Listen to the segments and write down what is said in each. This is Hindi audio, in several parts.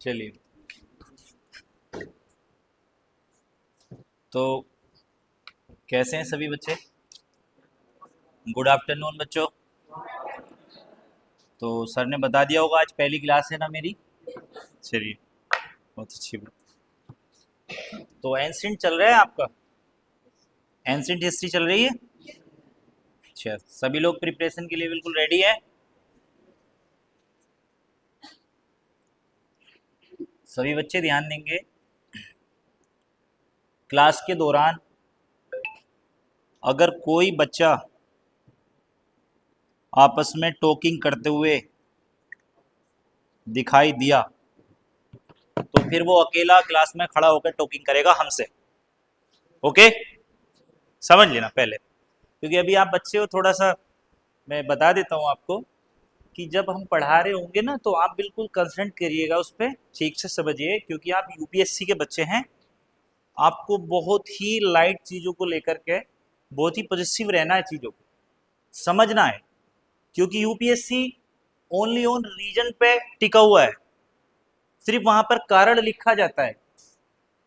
चलिए, तो कैसे हैं सभी बच्चे? गुड आफ्टरनून बच्चों। तो सर ने बता दिया होगा आज पहली क्लास है ना मेरी। चलिए, बहुत अच्छी बात। तो एंशिएंट चल रहा है आपका, एंशिएंट हिस्ट्री चल रही है। अच्छा, सभी लोग प्रिपरेशन के लिए बिल्कुल रेडी है? सभी बच्चे ध्यान देंगे, क्लास के दौरान अगर कोई बच्चा आपस में टॉकिंग करते हुए दिखाई दिया तो फिर वो अकेला क्लास में खड़ा होकर टॉकिंग करेगा हमसे। ओके, समझ लेना पहले, क्योंकि अभी आप बच्चे हो, थोड़ा सा मैं बता देता हूँ आपको कि जब हम पढ़ा रहे होंगे ना तो आप बिल्कुल कंसंट्रेट करिएगा उस पर, ठीक से समझिए, क्योंकि आप यूपीएससी के बच्चे हैं। आपको बहुत ही लाइट चीज़ों को लेकर के बहुत ही पॉजिटिव रहना है, चीज़ों को समझना है, क्योंकि यूपीएससी ओनली ऑन रीजन पे टिका हुआ है। सिर्फ वहां पर कारण लिखा जाता है,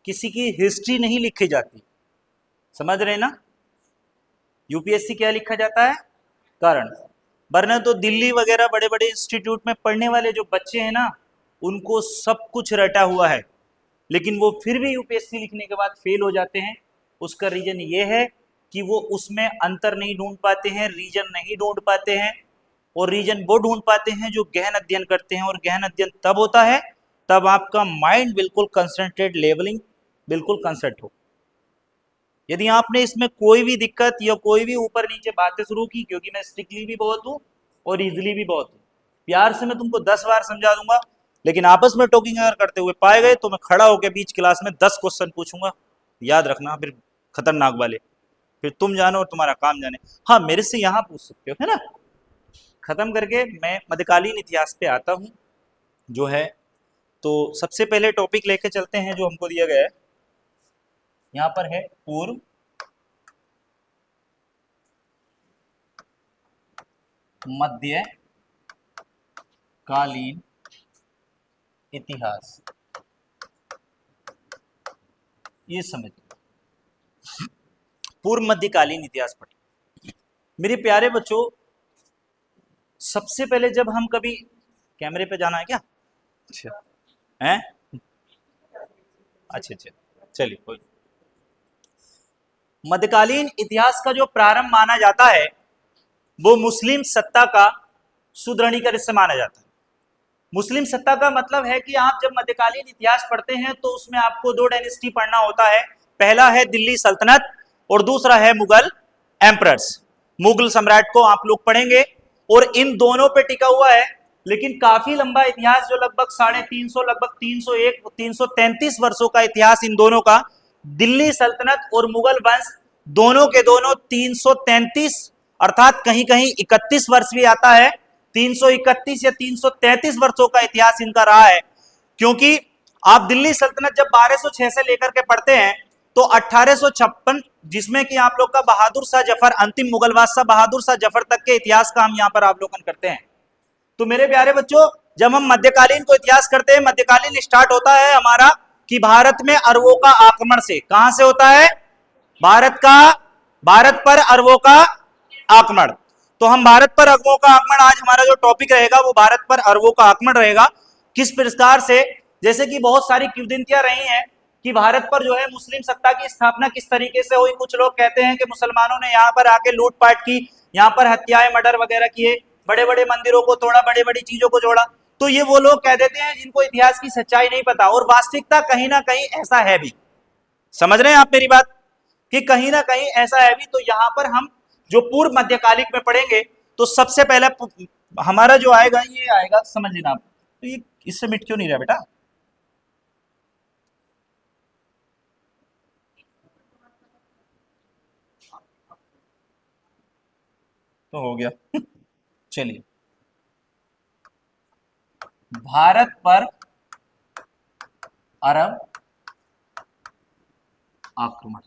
किसी की हिस्ट्री नहीं लिखी जाती। समझ रहे हैं ना? यूपीएससी क्या लिखा जाता है? कारण। वरना तो दिल्ली वगैरह बड़े बड़े इंस्टीट्यूट में पढ़ने वाले जो बच्चे हैं ना, उनको सब कुछ रटा हुआ है, लेकिन वो फिर भी यूपीएससी लिखने के बाद फेल हो जाते हैं। उसका रीजन ये है कि वो उसमें अंतर नहीं ढूंढ पाते हैं, रीजन नहीं ढूंढ पाते हैं। और रीजन वो ढूंढ पाते हैं जो गहन अध्ययन करते हैं, और गहन अध्ययन तब होता है तब आपका माइंड बिल्कुल कंसंट्रेट, लेवलिंग बिल्कुल कंसंट्रेट हो। यदि आपने इसमें कोई भी दिक्कत या कोई भी ऊपर नीचे बातें शुरू की, क्योंकि मैं स्ट्रिक्टली भी बहुत हूँ और इजिली भी बहुत हूँ, प्यार से मैं तुमको 10 बार समझा दूंगा, लेकिन आपस में टॉकिंग अगर करते हुए पाए गए तो मैं खड़ा होकर बीच क्लास में 10 क्वेश्चन पूछूंगा। याद रखना, फिर खतरनाक वाले, फिर तुम जानो और तुम्हारा काम जाने। हाँ, मेरे से यहाँ पूछ सकते हो, है ना? खत्म करके मैं मध्यकालीन इतिहास पे आता हूँ जो है। तो सबसे पहले टॉपिक लेके चलते हैं जो हमको दिया गया है, यहाँ पर है पूर्व मध्यकालीन इतिहास। ये समझ, पूर्व मध्यकालीन इतिहास पढ़िए मेरे प्यारे बच्चों। सबसे पहले जब हम कभी, कैमरे पे जाना है क्या? अच्छा, हैं? अच्छा अच्छा, चलिए कोई। मध्यकालीन इतिहास का जो प्रारंभ माना जाता है वो मुस्लिम सत्ता का सुदृढ़ीकरण से माना जाता है। मुस्लिम सत्ता का मतलब है कि आप जब मध्यकालीन इतिहास पढ़ते हैं तो उसमें आपको दो डायनेस्टी पढ़ना होता है। पहला है दिल्ली सल्तनत और दूसरा है मुगल एम्परर्स। मुगल सम्राट को आप लोग पढ़ेंगे और इन दोनों पे टिका हुआ है। लेकिन काफी लंबा इतिहास, जो लगभग 350, लगभग 301, 333 वर्षों का इतिहास इन दोनों का, दिल्ली सल्तनत और मुगल वंश दोनों के दोनों 333, अर्थात कहीं कहीं 31 वर्ष भी आता है। 331 या 333 वर्षों का इतिहास इनका रहा है। क्योंकि आप दिल्ली सल्तनत जब 1206 से लेकर के पढ़ते हैं तो 1856, जिसमें कि आप लोग का बहादुर शाह जफर, अंतिम मुगल बादशाह बहादुर शाह जफर तक के इतिहास का हम यहाँ पर अवलोकन करते हैं। तो मेरे प्यारे बच्चों, जब हम मध्यकालीन को इतिहास करते हैं, मध्यकालीन स्टार्ट होता है हमारा कि भारत में अरबों का आक्रमण से। कहां से होता है? भारत पर अरबों का आक्रमण। तो हम भारत पर अरबों का आक्रमण, आज हमारा जो टॉपिक रहेगा वो भारत पर अरबों का आक्रमण रहेगा। किस प्रकार से, जैसे कि बहुत सारी किंवदंतियां रही हैं कि भारत पर जो है मुस्लिम सत्ता की स्थापना किस तरीके से हुई। कुछ लोग कहते हैं कि मुसलमानों ने यहाँ पर आके लूटपाट की, यहाँ पर हत्याएं, मर्डर वगैरह किए, बड़े बड़े मंदिरों को तोड़ा, बड़ी बड़ी चीजों को जोड़ा। तो ये वो लोग कह देते हैं जिनको इतिहास की सच्चाई नहीं पता, और वास्तविकता कहीं ना कहीं ऐसा है भी। समझ रहे हैं आप मेरी बात? कि कहीं ना कहीं ऐसा है भी। तो यहां पर हम जो पूर्व मध्यकालिक में पढ़ेंगे तो सबसे पहले हमारा जो आएगा ये आएगा, समझ लेना आप। तो ये इससे मिट क्यों नहीं रहा बेटा? तो हो गया। चलिए, भारत पर अरब आक्रमण,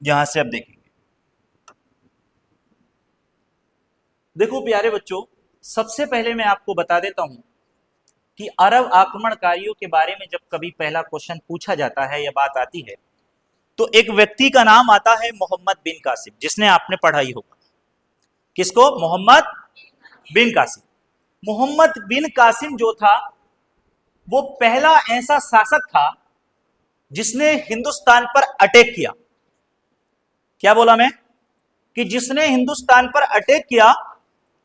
यहां से अब देखेंगे। देखो प्यारे बच्चों, सबसे पहले मैं आपको बता देता हूं कि अरब आक्रमणकारियों के बारे में जब कभी पहला क्वेश्चन पूछा जाता है या बात आती है तो एक व्यक्ति का नाम आता है मोहम्मद बिन कासिम, जिसने आपने पढ़ा ही होगा। किसको? मोहम्मद बिन कासिम। मोहम्मद बिन कासिम जो था वो पहला ऐसा शासक था जिसने हिंदुस्तान पर अटैक किया। क्या बोला मैं? कि जिसने हिंदुस्तान पर अटैक किया।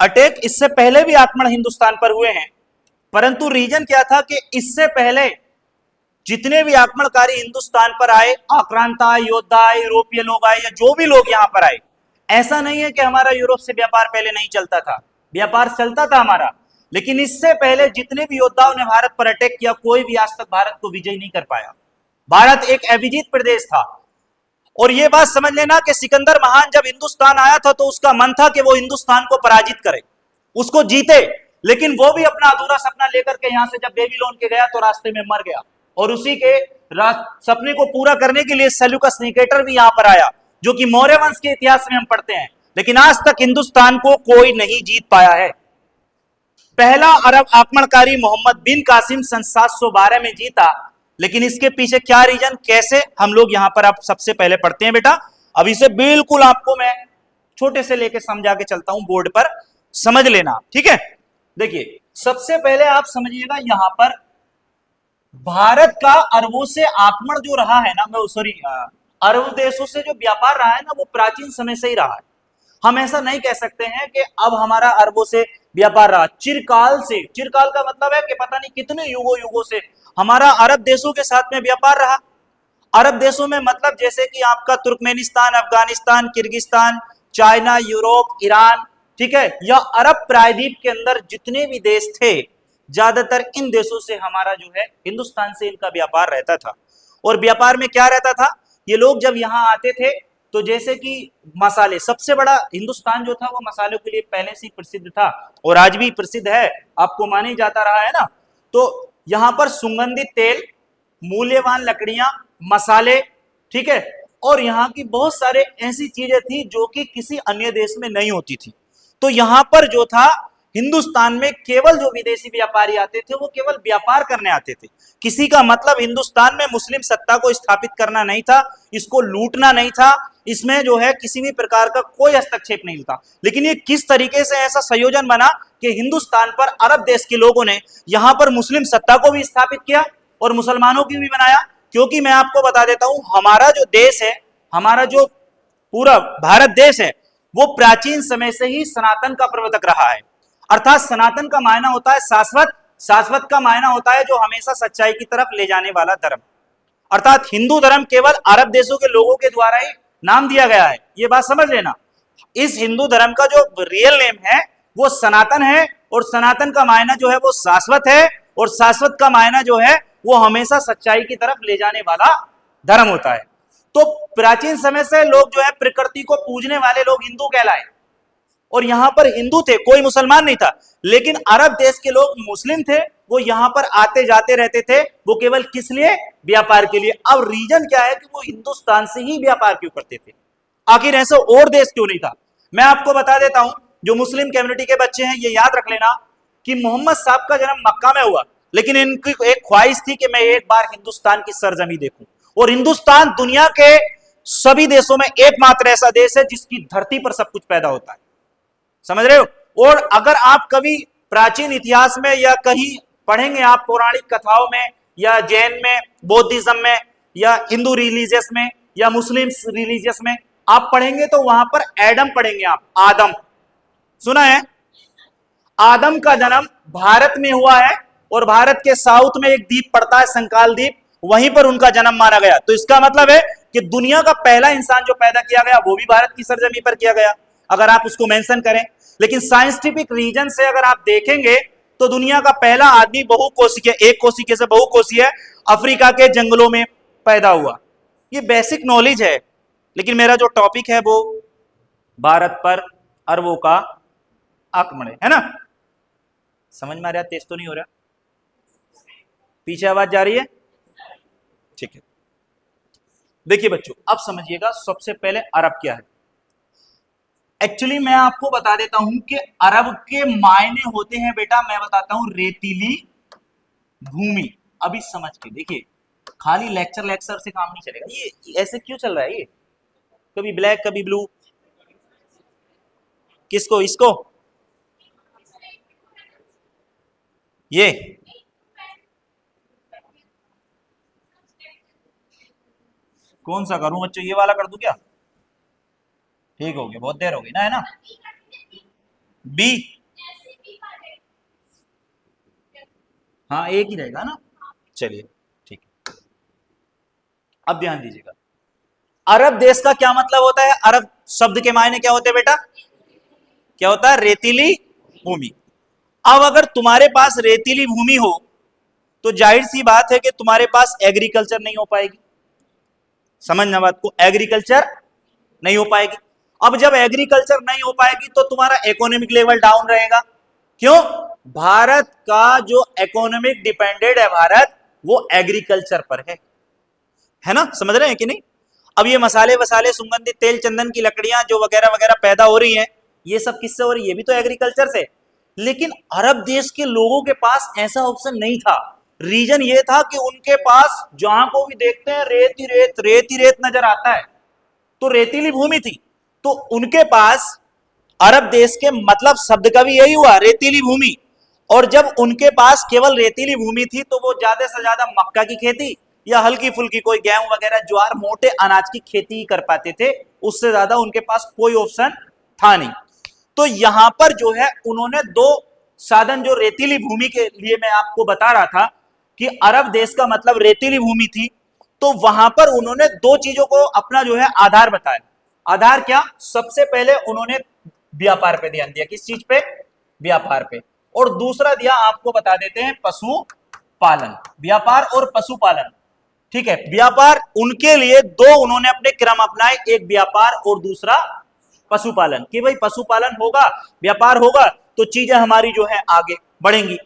अटैक इससे पहले भी आक्रमण हिंदुस्तान पर हुए हैं, परंतु रीजन क्या था कि इससे पहले जितने भी आक्रमणकारी हिंदुस्तान पर आए, आक्रांता आए, योद्धा आए, यूरोपीय लोग आए या जो भी लोग यहां पर आए, ऐसा नहीं है कि हमारा यूरोप से व्यापार पहले नहीं चलता था, व्यापार चलता था हमारा, लेकिन इससे पहले जितने भी योद्धाओं ने भारत पर अटैक किया कोई भी आज तक भारत को विजय नहीं कर पाया। भारत एक अविजित प्रदेश था। और यह बात समझ लेना कि सिकंदर महान जब हिंदुस्तान आया था तो उसका मन था कि वो हिंदुस्तान को पराजित करे, उसको जीते, लेकिन वो भी अपना अधूरा सपना लेकर के यहां से जब बेबीलोन के गया तो रास्ते में मर गया। और उसी के सपने को पूरा करने के लिए सेल्यूकस निकेटर भी यहां पर आया, जो कि मौर्य वंश के इतिहास में हम पढ़ते हैं, लेकिन आज तक हिंदुस्तान को कोई नहीं जीत पाया है। पहला अरब आक्रमणकारी मोहम्मद बिन कासिम सन 712 में जीता, लेकिन इसके पीछे क्या रीजन, कैसे, हम लोग यहां पर आप सबसे पहले पढ़ते हैं बेटा। अब इसे बिल्कुल आपको मैं छोटे से लेके समझा के चलता हूं, बोर्ड पर समझ लेना, ठीक है। देखिए सबसे पहले आप समझिएगा यहां पर भारत का अरबों से आक्रमण जो रहा है ना, मैं सॉरी अरब देशों से जो व्यापार रहा है ना, वो प्राचीन समय से ही रहा है। हम ऐसा नहीं कह सकते हैं कि अब हमारा अरबों से व्यापार रहा, चिरकाल से। चिरकाल का मतलब है कि पता नहीं कितने युगों युगों से हमारा अरब देशों के साथ में व्यापार रहा। अरब देशों में मतलब जैसे कि आपका Turkmenistan, Afghanistan, Kyrgyzstan, China, Europe, Iran, ठीक है, या अरब प्रायद्वीप के अंदर जितने भी देश थे, ज्यादातर इन देशों से हमारा जो है हिंदुस्तान से इनका व्यापार रहता था। और व्यापार में क्या रहता था, ये लोग जब यहाँ आते थे तो जैसे कि मसाले, सबसे बड़ा हिंदुस्तान जो था वो मसालों के लिए पहले से ही प्रसिद्ध था और आज भी प्रसिद्ध है, आपको माने जाता रहा है ना। तो यहां पर सुगंधित तेल, मूल्यवान लकड़ियां, मसाले, ठीक है, और यहाँ की बहुत सारे ऐसी चीजें थी जो कि किसी अन्य देश में नहीं होती थी। तो यहां पर जो था हिंदुस्तान में केवल जो विदेशी व्यापारी आते थे वो केवल व्यापार करने आते थे। किसी का मतलब हिंदुस्तान में मुस्लिम सत्ता को स्थापित करना नहीं था, इसको लूटना नहीं था, इसमें जो है किसी भी प्रकार का कोई हस्तक्षेप नहीं था। लेकिन ये किस तरीके से ऐसा संयोजन बना कि हिंदुस्तान पर अरब देश के लोगों ने यहां पर मुस्लिम सत्ता को भी स्थापित किया और मुसलमानों की भी बनाया। क्योंकि मैं आपको बता देता हूं, हमारा जो देश है, हमारा जो पूरा भारत देश है, वो प्राचीन समय से ही सनातन का प्रवर्तक रहा है। अर्थात सनातन का मायना होता है शाश्वत, शाश्वत का मायना होता है जो हमेशा सच्चाई की तरफ ले जाने वाला धर्म। अर्थात हिंदू धर्म केवल अरब देशों के लोगों के द्वारा ही नाम दिया गया है, ये बात समझ लेना। इस हिंदू धर्म का जो रियल नेम है वो सनातन है, और सनातन का मायना जो है वो शाश्वत है, और शाश्वत का मायना जो है वो हमेशा सच्चाई की तरफ ले जाने वाला धर्म होता है। तो प्राचीन समय से लोग जो है प्रकृति को पूजने वाले लोग हिंदू कहलाए, और यहां पर हिंदू थे, कोई मुसलमान नहीं था। लेकिन अरब देश के लोग मुस्लिम थे, वो यहां पर आते जाते रहते थे, वो केवल किस लिए, व्यापार के लिए। अब रीजन क्या है कि वो हिंदुस्तान से ही व्यापार क्यों करते थे, आखिर ऐसा और देश क्यों नहीं था। मैं आपको बता देता हूं, जो मुस्लिम कम्युनिटी के बच्चे हैं ये याद रख लेना कि मोहम्मद साहब का जन्म मक्का में हुआ, लेकिन इनकी एक ख्वाहिश थी कि मैं एक बार हिंदुस्तान की सरजमी देखूं। और हिंदुस्तान दुनिया के सभी देशों में एकमात्र ऐसा देश है जिसकी धरती पर सब कुछ पैदा होता है, समझ रहे हो। और अगर आप कभी प्राचीन इतिहास में या कहीं पढ़ेंगे आप पौराणिक कथाओं में या जैन में, बौद्धिज्म में, या हिंदू रिलीजियस में, या मुस्लिम रिलीजियस में आप पढ़ेंगे तो वहां पर एडम पढ़ेंगे आप, आदम, सुना है। आदम का जन्म भारत में हुआ है, और भारत के साउथ में एक द्वीप पड़ता है संकाल द्वीप, वहीं पर उनका जन्म माना गया। तो इसका मतलब है कि दुनिया का पहला इंसान जो पैदा किया गया वो भी भारत की सरजमी पर किया गया, अगर आप उसको मेंशन करें। लेकिन साइंटिफिक रीजन से अगर आप देखेंगे तो दुनिया का पहला आदमी बहुकोशिकीय, एक कोशिकीय से बहुकोशिकीय, अफ्रीका के जंगलों में पैदा हुआ। ये बेसिक नॉलेज है, लेकिन मेरा जो टॉपिक है वो भारत पर अरबों का आक्रमण है ना। समझ में आ रहा, तेज तो नहीं हो रहा, पीछे आवाज जा रही है, ठीक है। देखिए बच्चों अब समझिएगा, सबसे पहले अरब क्या है। एक्चुअली मैं आपको बता देता हूं कि अरब के मायने होते हैं बेटा, मैं बताता हूं रेतीली भूमि। अभी समझ के देखिए, खाली लेक्चर लेक्चर से काम नहीं चलेगा। ये ऐसे क्यों चल रहा है? ये कभी ब्लैक कभी ब्लू, किसको? इसको? ये कौन सा करूं बच्चों? ये वाला कर दूं क्या? ठीक हो गया, बहुत देर हो गई ना, है ना? बी, हाँ एक ही रहेगा ना। चलिए ठीक है, अब ध्यान दीजिएगा। अरब देश का क्या मतलब होता है? अरब शब्द के मायने क्या होते हैं बेटा? क्या होता है? रेतीली भूमि। अब अगर तुम्हारे पास रेतीली भूमि हो तो जाहिर सी बात है कि तुम्हारे पास एग्रीकल्चर नहीं हो पाएगी। समझना बात को, एग्रीकल्चर नहीं हो पाएगी। अब जब एग्रीकल्चर नहीं हो पाएगी तो तुम्हारा इकोनॉमिक लेवल डाउन रहेगा। क्यों? भारत का जो इकोनॉमिक डिपेंडेंट है भारत, वो एग्रीकल्चर पर है ना? समझ रहे हैं कि नहीं? अब ये मसाले वसाले, सुगंधित तेल, चंदन की लकड़ियां जो वगैरह वगैरह पैदा हो रही हैं, ये सब किससे हो रही है? ये भी तो एग्रीकल्चर से। लेकिन अरब देश के लोगों के पास ऐसा ऑप्शन नहीं था। रीजन ये था कि उनके पास जहां को भी देखते हैं रेत ही रेत, रेत ही रेत नजर आता है, तो रेतीली भूमि थी। तो उनके पास अरब देश के मतलब शब्द का भी यही हुआ, रेतीली भूमि। और जब उनके पास केवल रेतीली भूमि थी तो वो ज्यादा से ज्यादा मक्का की खेती या हल्की फुल्की कोई गेहूं वगैरह, ज्वार, मोटे अनाज की खेती ही कर पाते थे। उससे ज्यादा उनके पास कोई ऑप्शन था नहीं। तो यहां पर जो है उन्होंने दो साधन, जो रेतीली भूमि के लिए मैं आपको बता रहा था कि अरब देश का मतलब रेतीली भूमि थी, तो वहां पर उन्होंने दो चीजों को अपना जो है आधार बताया। आधार क्या? सबसे पहले उन्होंने व्यापार पे ध्यान दिया। किस चीज पे? व्यापार पे। और दूसरा दिया, आपको बता देते हैं, पशुपालन। व्यापार और पशुपालन, ठीक है। व्यापार उनके लिए दो उन्होंने अपने क्रम अपनाए, एक व्यापार और दूसरा पशुपालन। कि भाई पशुपालन होगा, व्यापार होगा, तो चीजें हमारी जो है आगे बढ़ेंगी।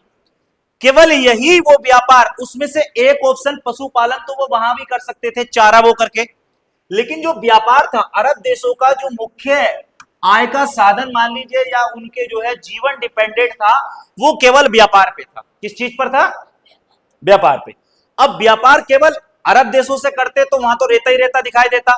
केवल यही वो व्यापार, उसमें से एक ऑप्शन पशुपालन तो वो वहां भी कर सकते थे, चारा वो करके। लेकिन जो व्यापार था, अरब देशों का जो मुख्य आय का साधन मान लीजिए, या उनके जो है जीवन डिपेंडेंट था, वो केवल व्यापार पे था। किस चीज पर था? व्यापार पे। अब व्यापार केवल अरब देशों से करते तो वहां तो रेता ही रेता दिखाई देता।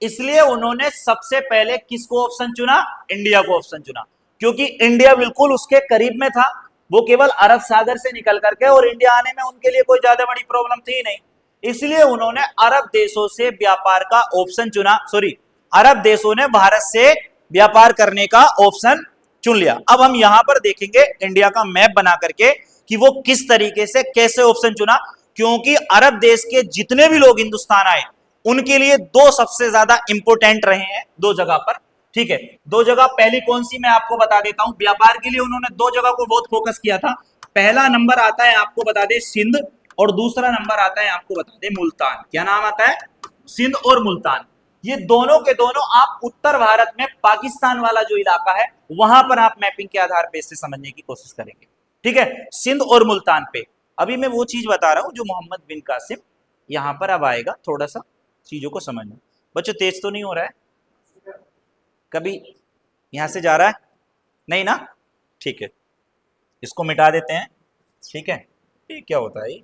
इसलिए उन्होंने सबसे पहले किसको ऑप्शन चुना? इंडिया को ऑप्शन चुना, क्योंकि इंडिया बिल्कुल उसके करीब में था। वो केवल अरब सागर से निकल करके, और इंडिया आने में उनके लिए कोई ज्यादा बड़ी प्रॉब्लम थी नहीं। इसलिए उन्होंने अरब देशों से व्यापार का ऑप्शन चुना, सॉरी, अरब देशों ने भारत से व्यापार करने का ऑप्शन चुन लिया। अब हम यहां पर देखेंगे इंडिया का मैप बना करके कि वो किस तरीके से, कैसे ऑप्शन चुना। क्योंकि अरब देश के जितने भी लोग हिंदुस्तान आए, उनके लिए दो सबसे ज्यादा इंपोर्टेंट रहे हैं, दो जगह पर। ठीक है, दो जगह पहली कौन सी मैं आपको बता देता हूं। व्यापार के लिए उन्होंने दो जगह को बहुत फोकस किया था। पहला नंबर आता है, आपको बता दे, सिंध, और दूसरा नंबर आता है, आपको बता दे, मुल्तान। क्या नाम आता है? सिंध और मुल्तान। ये दोनों के दोनों आप उत्तर भारत में पाकिस्तान वाला जो इलाका है, वहां पर आप मैपिंग के आधार पर इसे समझने की कोशिश करेंगे। ठीक है, सिंध और मुल्तान पे। अभी मैं वो चीज बता रहा हूं जो मोहम्मद बिन कासिम यहां पर अब आएगा, थोड़ा सा चीजों को समझना। बच्चों तेज तो नहीं हो रहा है? कभी यहां से जा रहा है? नहीं ना? ठीक है, इसको मिटा देते हैं। ठीक है, ये क्या होता है?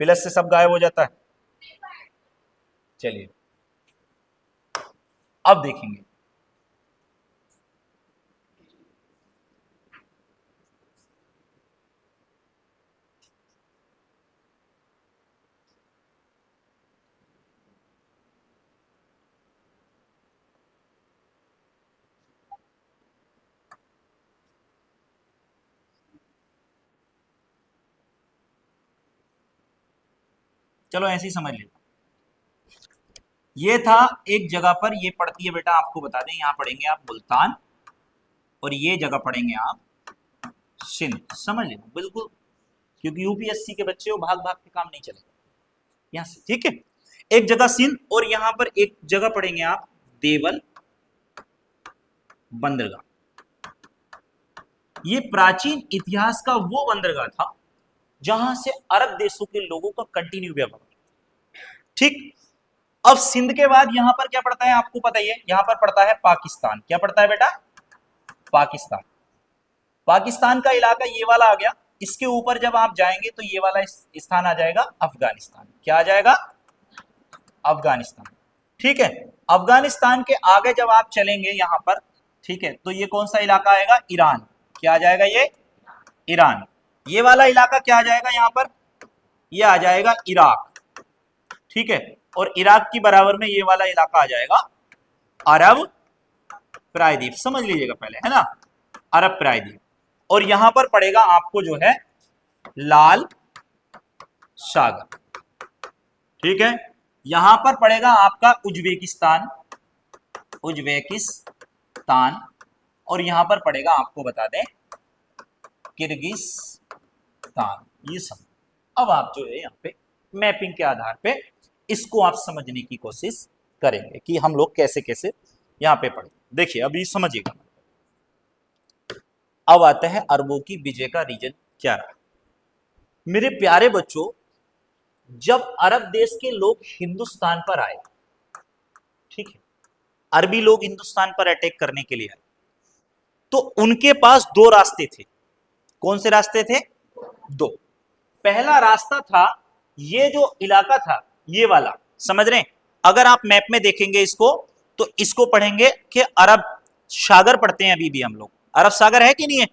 प्लस से सब गायब हो जाता है। चलिए अब देखेंगे। चलो ऐसे ही समझ लीजिए। ये था एक जगह पर, ये पढ़ती है बेटा, आपको बता दें, यहां पढ़ेंगे आप मुल्तान, और ये जगह पढ़ेंगे आप सिंध। समझ लेना बिल्कुल, क्योंकि यूपीएससी के बच्चे हो, भाग भाग के काम नहीं चलेगा यहां से। ठीक है, एक जगह सिंध, और यहां पर एक जगह पढ़ेंगे आप देवल बंदरगाह। ये प्राचीन इतिहास का वो बंदरगाह था जहां से अरब देशों के लोगों का कंटिन्यू व्यापार। ठीक, अब सिंध के बाद यहां पर क्या पड़ता है आपको पता ही है, यहां पर पड़ता है पाकिस्तान। क्या पड़ता है बेटा? पाकिस्तान। पाकिस्तान का इलाका ये वाला आ गया। इसके ऊपर जब आप जाएंगे तो ये वाला स्थान आ जाएगा अफगानिस्तान। क्या आ जाएगा? अफगानिस्तान। ठीक है, अफगानिस्तान के आगे जब आप चलेंगे यहां पर, ठीक है, तो ये कौन सा इलाका आएगा? ईरान। क्या आ जाएगा? ये ईरान। ये वाला इलाका क्या आ जाएगा यहां पर? ये आ जाएगा इराक। ठीक है, और इराक की बराबर में ये वाला इलाका आ जाएगा अरब प्रायद्वीप। समझ लीजिएगा पहले, है ना, अरब प्रायद्वीप। और यहां पर पड़ेगा आपको जो है लाल सागर। ठीक है, यहां पर पड़ेगा आपका उज्बेकिस्तान, उज्बेकिस्तान। और यहां पर पड़ेगा आपको बता दें किर्गिस्तान। ये सब अब आप जो है यहाँ पे मैपिंग के आधार पे इसको आप समझने की कोशिश करेंगे कि हम लोग कैसे कैसे यहाँ पे पढ़े। देखिए अभी समझिएगा। अब आता है अरबों की विजय का रीजन क्या रहा। मेरे प्यारे बच्चों, जब अरब देश के लोग हिंदुस्तान पर आए, ठीक है, अरबी लोग हिंदुस्तान पर अटैक करने के लिए आए, तो उनके पास दो रास्ते थे। कौन से रास्ते थे? दो। पहला रास्ता था ये जो इलाका था ये वाला, समझ रहे हैं? अगर आप मैप में देखेंगे इसको तो इसको पढ़ेंगे कि अरब सागर पढ़ते हैं अभी भी हम लोग। अरब सागर है कि नहीं है?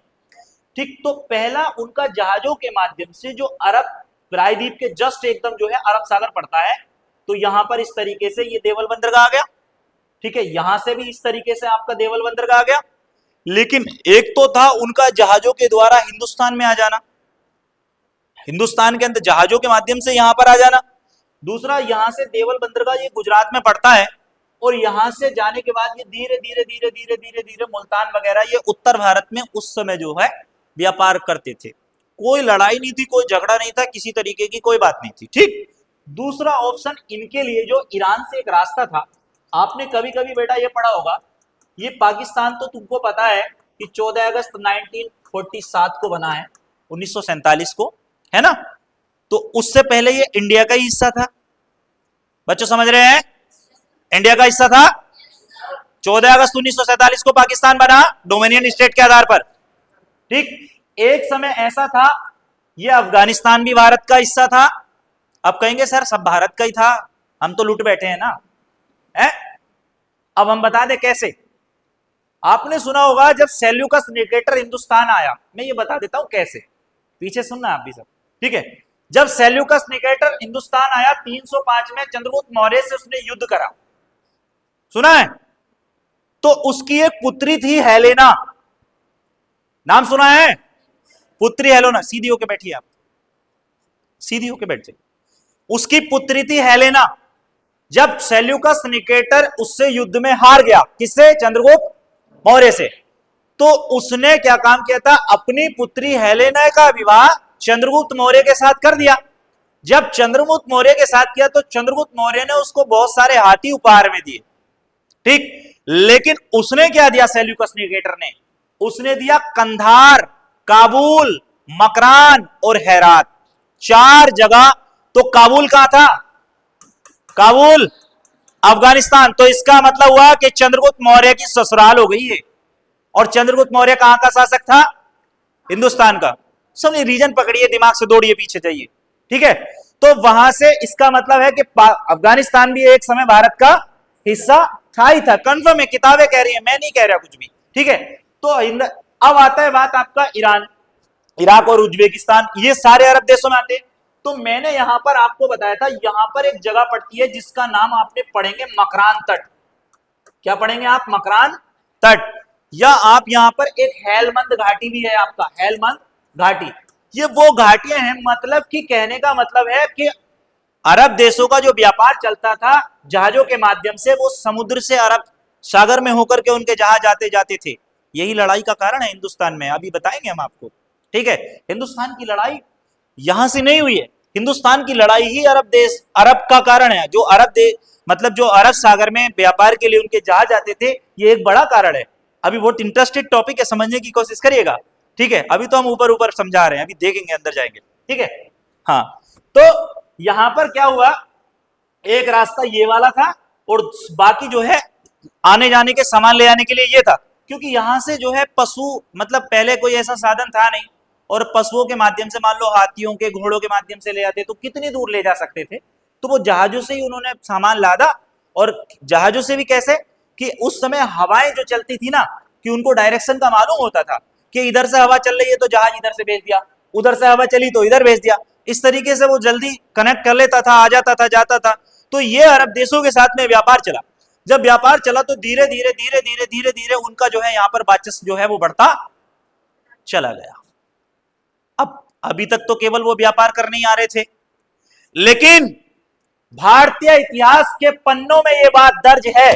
ठीक, तो पहला उनका जहाजों के माध्यम से जो अरब प्रायद्वीप के जस्ट एकदम जो है अरब सागर पड़ता है, तो यहां पर इस तरीके से ये देवल बंदरगाह आ गया। ठीक है, यहां से भी इस तरीके से आपका देवल बंदरगाह आ गया। लेकिन एक तो था उनका जहाजों के द्वारा हिंदुस्तान में आ जाना, हिंदुस्तान के अंदर जहाजों के माध्यम से यहां पर आ जाना। दूसरा, यहां से देवल बंदरगाह ये गुजरात में पड़ता है, और यहां से जाने के बाद ये धीरे धीरे धीरे धीरे धीरे धीरे मुल्तान वगैरह ये उत्तर भारत में उस समय जो है व्यापार करते थे। कोई लड़ाई नहीं थी, कोई झगड़ा नहीं था, किसी तरीके की कोई बात नहीं थी। ठीक, दूसरा ऑप्शन इनके लिए जो ईरान से एक रास्ता था, आपने कभी कभी बेटा ये पढ़ा होगा, ये पाकिस्तान तो तुमको पता है कि 14 अगस्त 1947 को बना है, 1947 को, है ना, तो उससे पहले ये इंडिया का ही हिस्सा था। बच्चों समझ रहे हैं? इंडिया का हिस्सा था। 14 अगस्त 1947 को पाकिस्तान बना डोमिनियन स्टेट के आधार पर। ठीक, एक समय ऐसा था ये अफगानिस्तान भी भारत का हिस्सा था। अब कहेंगे सर सब भारत का ही था, हम तो लूट बैठे हैं ना, है? अब हम बता दें कैसे। आपने सुना होगा जब सेल्यूकस निकेटर हिंदुस्तान आया, मैं ये बता देता हूं कैसे, पीछे सुनना आप भी सब। ठीक है, जब सेल्यूकस निकेटर हिंदुस्तान आया 305 में चंद्रगुप्त मौर्य से उसने युद्ध करा, सुना है? तो उसकी एक पुत्री थी हेलेना, नाम सुना है? पुत्री हेलेना। सीधी होके बैठिए आप, सीधी होके बैठ जाइए। उसकी पुत्री थी हेलेना। जब सेल्यूकस निकेटर उससे युद्ध में हार गया, किससे? चंद्रगुप्त मौर्य से, तो उसने क्या काम किया था? अपनी पुत्री हेलेना का विवाह चंद्रगुप्त मौर्य के साथ कर दिया। जब चंद्रगुप्त मौर्य के साथ किया तो चंद्रगुप्त मौर्य ने उसको बहुत सारे हाथी उपहार में दिए। ठीक, लेकिन उसने क्या दिया? सेल्यूकस निकेटर ने उसने दिया कंधार, काबुल, मकरान और हेरात, 4 जगह। तो काबुल कहां था? काबुल अफगानिस्तान। तो इसका मतलब हुआ कि चंद्रगुप्त मौर्य की ससुराल हो गई है। और चंद्रगुप्त मौर्य कहां का शासक था? हिंदुस्तान का। सब रीजन पकड़िए, दिमाग से दौड़िए, पीछे जाइए। ठीक है, तो वहां से इसका मतलब है कि अफगानिस्तान भी एक समय भारत का हिस्सा था ही था। कंफर्म है, किताबें कह रही है, मैं नहीं कह रहा कुछ भी। ठीक है, तो अब आता है बात आपका ईरान, इराक और उज्बेकिस्तान, ये सारे अरब देशों में आते हैं। तो मैंने यहां पर आपको बताया था, यहां पर एक जगह पड़ती है जिसका नाम आपने पढ़ेंगे मकरान तट। क्या पढ़ेंगे आप? मकरान तट। या आप यहां पर एक हेलमंद घाटी भी है आपका, हेलमंद घाटी। ये वो घाटियां हैं, मतलब कि कहने का मतलब है कि अरब देशों का जो व्यापार चलता था जहाजों के माध्यम से, वो समुद्र से अरब सागर में होकर के उनके जहाज आते जाते थे। यही लड़ाई का कारण है हिंदुस्तान में, अभी बताएंगे हम आपको। ठीक है, हिंदुस्तान की लड़ाई यहां से नहीं हुई है, हिंदुस्तान की लड़ाई ही अरब का कारण है। जो अरब देश, मतलब जो अरब सागर में व्यापार के लिए उनके जहाज आते थे, ये एक बड़ा कारण है। अभी बहुत इंटरेस्टेड टॉपिक है, समझने की कोशिश करिएगा। ठीक है, अभी तो हम ऊपर ऊपर समझा रहे हैं, अभी देखेंगे, अंदर जाएंगे। ठीक है, हाँ, तो यहां पर क्या हुआ एक रास्ता ये वाला था और बाकी जो है आने जाने के सामान ले आने के लिए ये था, क्योंकि यहां से जो है पशु, मतलब पहले कोई ऐसा साधन था नहीं, और पशुओं के माध्यम से, मान लो हाथियों के, घोड़ों के माध्यम से ले आते तो कितनी दूर ले जा सकते थे। तो वो जहाजों से ही उन्होंने सामान लादा। और जहाजों से भी कैसे, कि उस समय हवाएं जो चलती थी ना, कि उनको डायरेक्शन का मालूम होता था कि इधर से हवा चल रही है तो जहाज इधर से भेज दिया, उधर से हवा चली तो इधर भेज दिया। इस तरीके से वो जल्दी कनेक्ट कर लेता था, आ जाता था, जाता था। तो ये अरब देशों के साथ में व्यापार चला। जब व्यापार चला तो धीरे धीरे धीरे धीरे धीरे धीरे उनका जो है यहाँ पर वर्चस्व जो है वो बढ़ता चला गया। अब अभी तक तो केवल वो व्यापार करने ही आ रहे थे, लेकिन भारतीय इतिहास के पन्नों में ये बात दर्ज है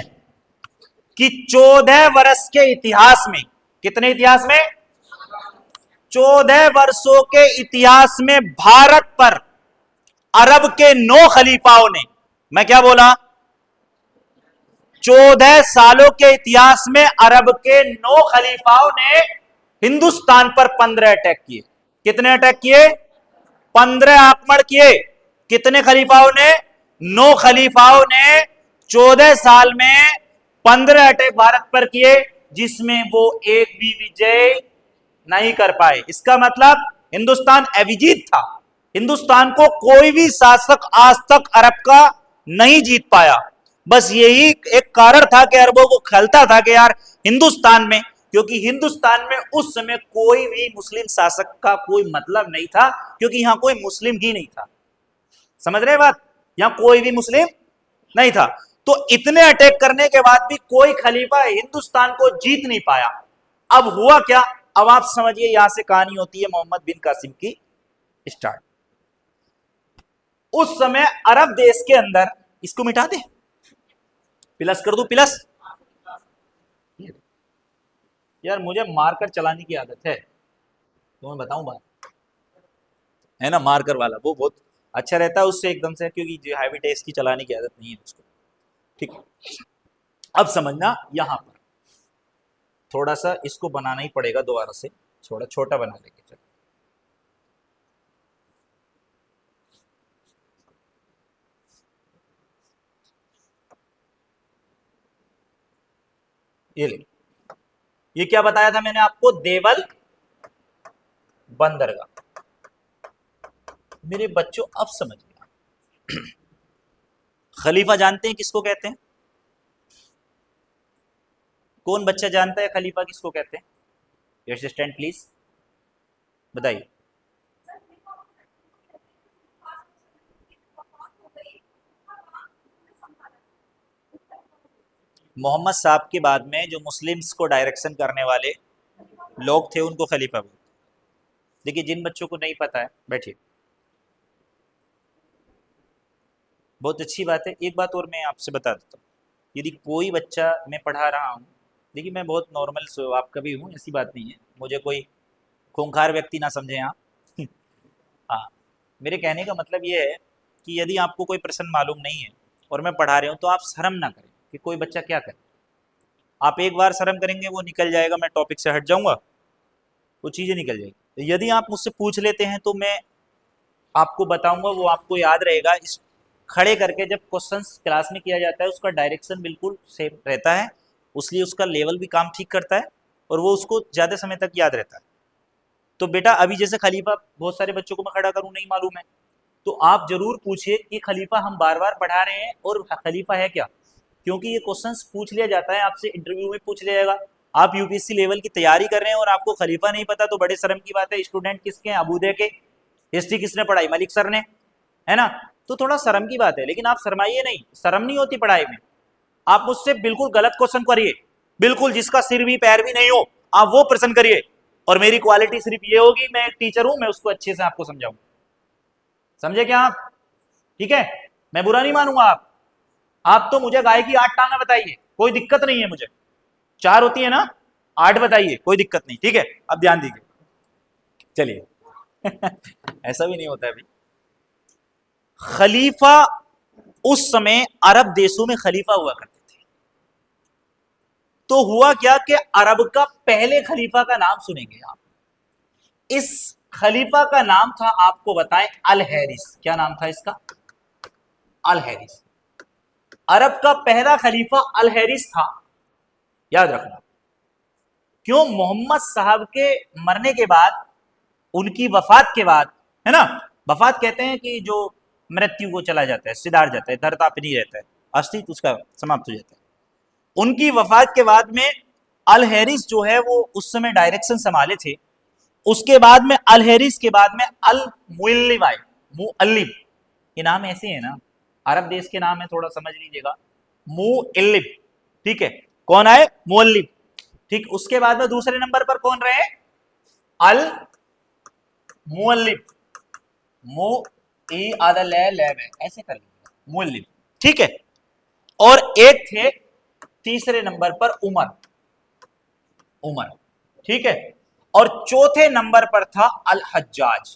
कि 14 वर्ष के इतिहास में, कितने इतिहास में, 14 वर्षों के इतिहास में भारत पर अरब के 9 खलीफाओं ने, मैं क्या बोला, 14 सालों के इतिहास में अरब के 9 खलीफाओं ने हिंदुस्तान पर 15 अटैक किए। कितने अटैक किए? 15 आक्रमण किए। कितने खलीफाओं ने? 9 खलीफाओं ने 14 साल में 15 अटैक भारत पर किए, जिसमें वो एक भी विजय नहीं कर पाए। इसका मतलब हिंदुस्तान अविजीत था। हिंदुस्तान को कोई भी शासक आज तक अरब का नहीं जीत पाया। बस यही एक कारण था कि अरबों को खलता था कि यार हिंदुस्तान में, क्योंकि हिंदुस्तान में उस समय कोई भी मुस्लिम शासक का कोई मतलब नहीं था, क्योंकि यहां कोई मुस्लिम ही नहीं था। समझ रहे बात? यहां कोई भी मुस्लिम नहीं था। तो इतने अटैक करने के बाद भी कोई खलीफा हिंदुस्तान को जीत नहीं पाया। अब हुआ क्या? अब आप समझिए, यहां से कहानी होती है मोहम्मद बिन कासिम की स्टार्ट। उस समय अरब देश के अंदर, इसको मिटा दे, प्लस कर दू, प्लस। यार मुझे मारकर चलाने की आदत है, तो मैं बताऊं बात, है ना, मार्कर वाला वो बहुत अच्छा रहता है उससे एकदम से, क्योंकि जो हैवी टेस्ट की चलाने की आदत नहीं है उसको। ठीक है, अब समझना, यहां पर थोड़ा सा इसको बनाना ही पड़ेगा दोबारा से, थोड़ा छोटा बना लेंगे। चलो ये ले, ये क्या बताया था मैंने आपको? देवल बंदरगाह। मेरे बच्चों अब समझ गया। खलीफा जानते हैं किसको कहते हैं? कौन बच्चा जानता है खलीफा किसको कहते हैं? योर असिस्टेंट प्लीज बताइए। मोहम्मद साहब के बाद में जो मुस्लिम्स को डायरेक्शन करने वाले लोग थे उनको खलीफा बोलते। देखिए, जिन बच्चों को नहीं पता है, बैठिए। बहुत अच्छी बात है। एक बात और मैं आपसे बता देता हूँ, यदि कोई बच्चा, मैं पढ़ा रहा हूँ, देखिए मैं बहुत नॉर्मल आपका भी हूँ, ऐसी बात नहीं है, मुझे कोई खूंखार व्यक्ति ना समझें आप। हाँ, मेरे कहने का मतलब ये है कि यदि आपको कोई प्रश्न मालूम नहीं है और मैं पढ़ा रही हूँ, तो आप शर्म ना करें कि कोई बच्चा क्या करे। आप एक बार शर्म करेंगे वो निकल जाएगा, मैं टॉपिक से हट जाऊंगा, वो चीज़ें निकल जाएगी। तो यदि आप मुझसे पूछ लेते हैं तो मैं आपको बताऊंगा, वो आपको याद रहेगा। इस खड़े करके जब क्वेश्चंस क्लास में किया जाता है, उसका डायरेक्शन बिल्कुल सेम रहता है, उसलिए उसका लेवल भी काम ठीक करता है और वो उसको ज़्यादा समय तक याद रहता है। तो बेटा अभी जैसे खलीफा बहुत सारे बच्चों को मैं खड़ा करूँ नहीं मालूम है, तो आप जरूर पूछिए कि खलीफा हम बार बार पढ़ा रहे हैं और खलीफा है क्या, क्योंकि ये क्वेश्चंस पूछ लिया जाता है आपसे, इंटरव्यू में पूछ लिया जाएगा। आप यूपीएससी लेवल की तैयारी कर रहे हैं और आपको खलीफा नहीं पता, तो बड़े शर्म की बात है। स्टूडेंट किसके हैं? अबूदे के। हिस्ट्री किसने पढ़ाई? मलिक सर ने, है ना। तो थोड़ा शर्म की बात है, लेकिन आप शर्माइए नहीं, शर्म नहीं होती पढ़ाई में। आप मुझसे बिल्कुल गलत क्वेश्चन करिए, बिल्कुल जिसका सिर भी पैर भी नहीं हो, आप वो प्रश्न करिए, और मेरी क्वालिटी सिर्फ ये होगी, मैं एक टीचर हूं, मैं उसको अच्छे से आपको समझाऊंगा। समझे क्या आप? ठीक है, मैं बुरा नहीं मानूंगा। आप तो मुझे गाय की 8 टांगा बताइए, कोई दिक्कत नहीं है मुझे। 4 होती है ना, 8 बताइए, कोई दिक्कत नहीं। ठीक है, अब ध्यान दीजिए, चलिए। ऐसा भी नहीं होता है भाई। खलीफा, उस समय अरब देशों में खलीफा हुआ करते थे। तो हुआ क्या कि अरब का पहले खलीफा का नाम सुनेंगे आप। इस खलीफा का नाम था, आपको बताएं, अल हैरिस। क्या नाम था इसका? अल हैरिस। अरब का पहला खलीफा अल हैरिस था, याद रखना। क्यों? मोहम्मद साहब के मरने के बाद, उनकी वफात के बाद, है ना, वफात कहते हैं कि जो मृत्यु को चला जाता है, सिधार जाता है, धरता पे नहीं रहता है, अस्तित्व उसका समाप्त हो जाता है। उनकी वफात के बाद में अल हैरिस जो है वो उस समय डायरेक्शन संभाले थे। उसके बाद में अल हैरिस के बाद में अल मुअल्लिब आए। मुअल्लिब, ये नाम ऐसे है ना, अरब देश के नाम है, थोड़ा समझ लीजिएगा। मुअल्लिब, ठीक है। कौन आए? मुअल्लिब, ठीक। उसके बाद में दूसरे नंबर पर कौन रहे? अल मुअल्लिब, मु ई आधा ले ऐसे कर लीजिएगा, मुअल्लिब, ठीक है। और एक थे तीसरे नंबर पर उमर, उमर, ठीक है। और चौथे नंबर पर था अल हज्जाज।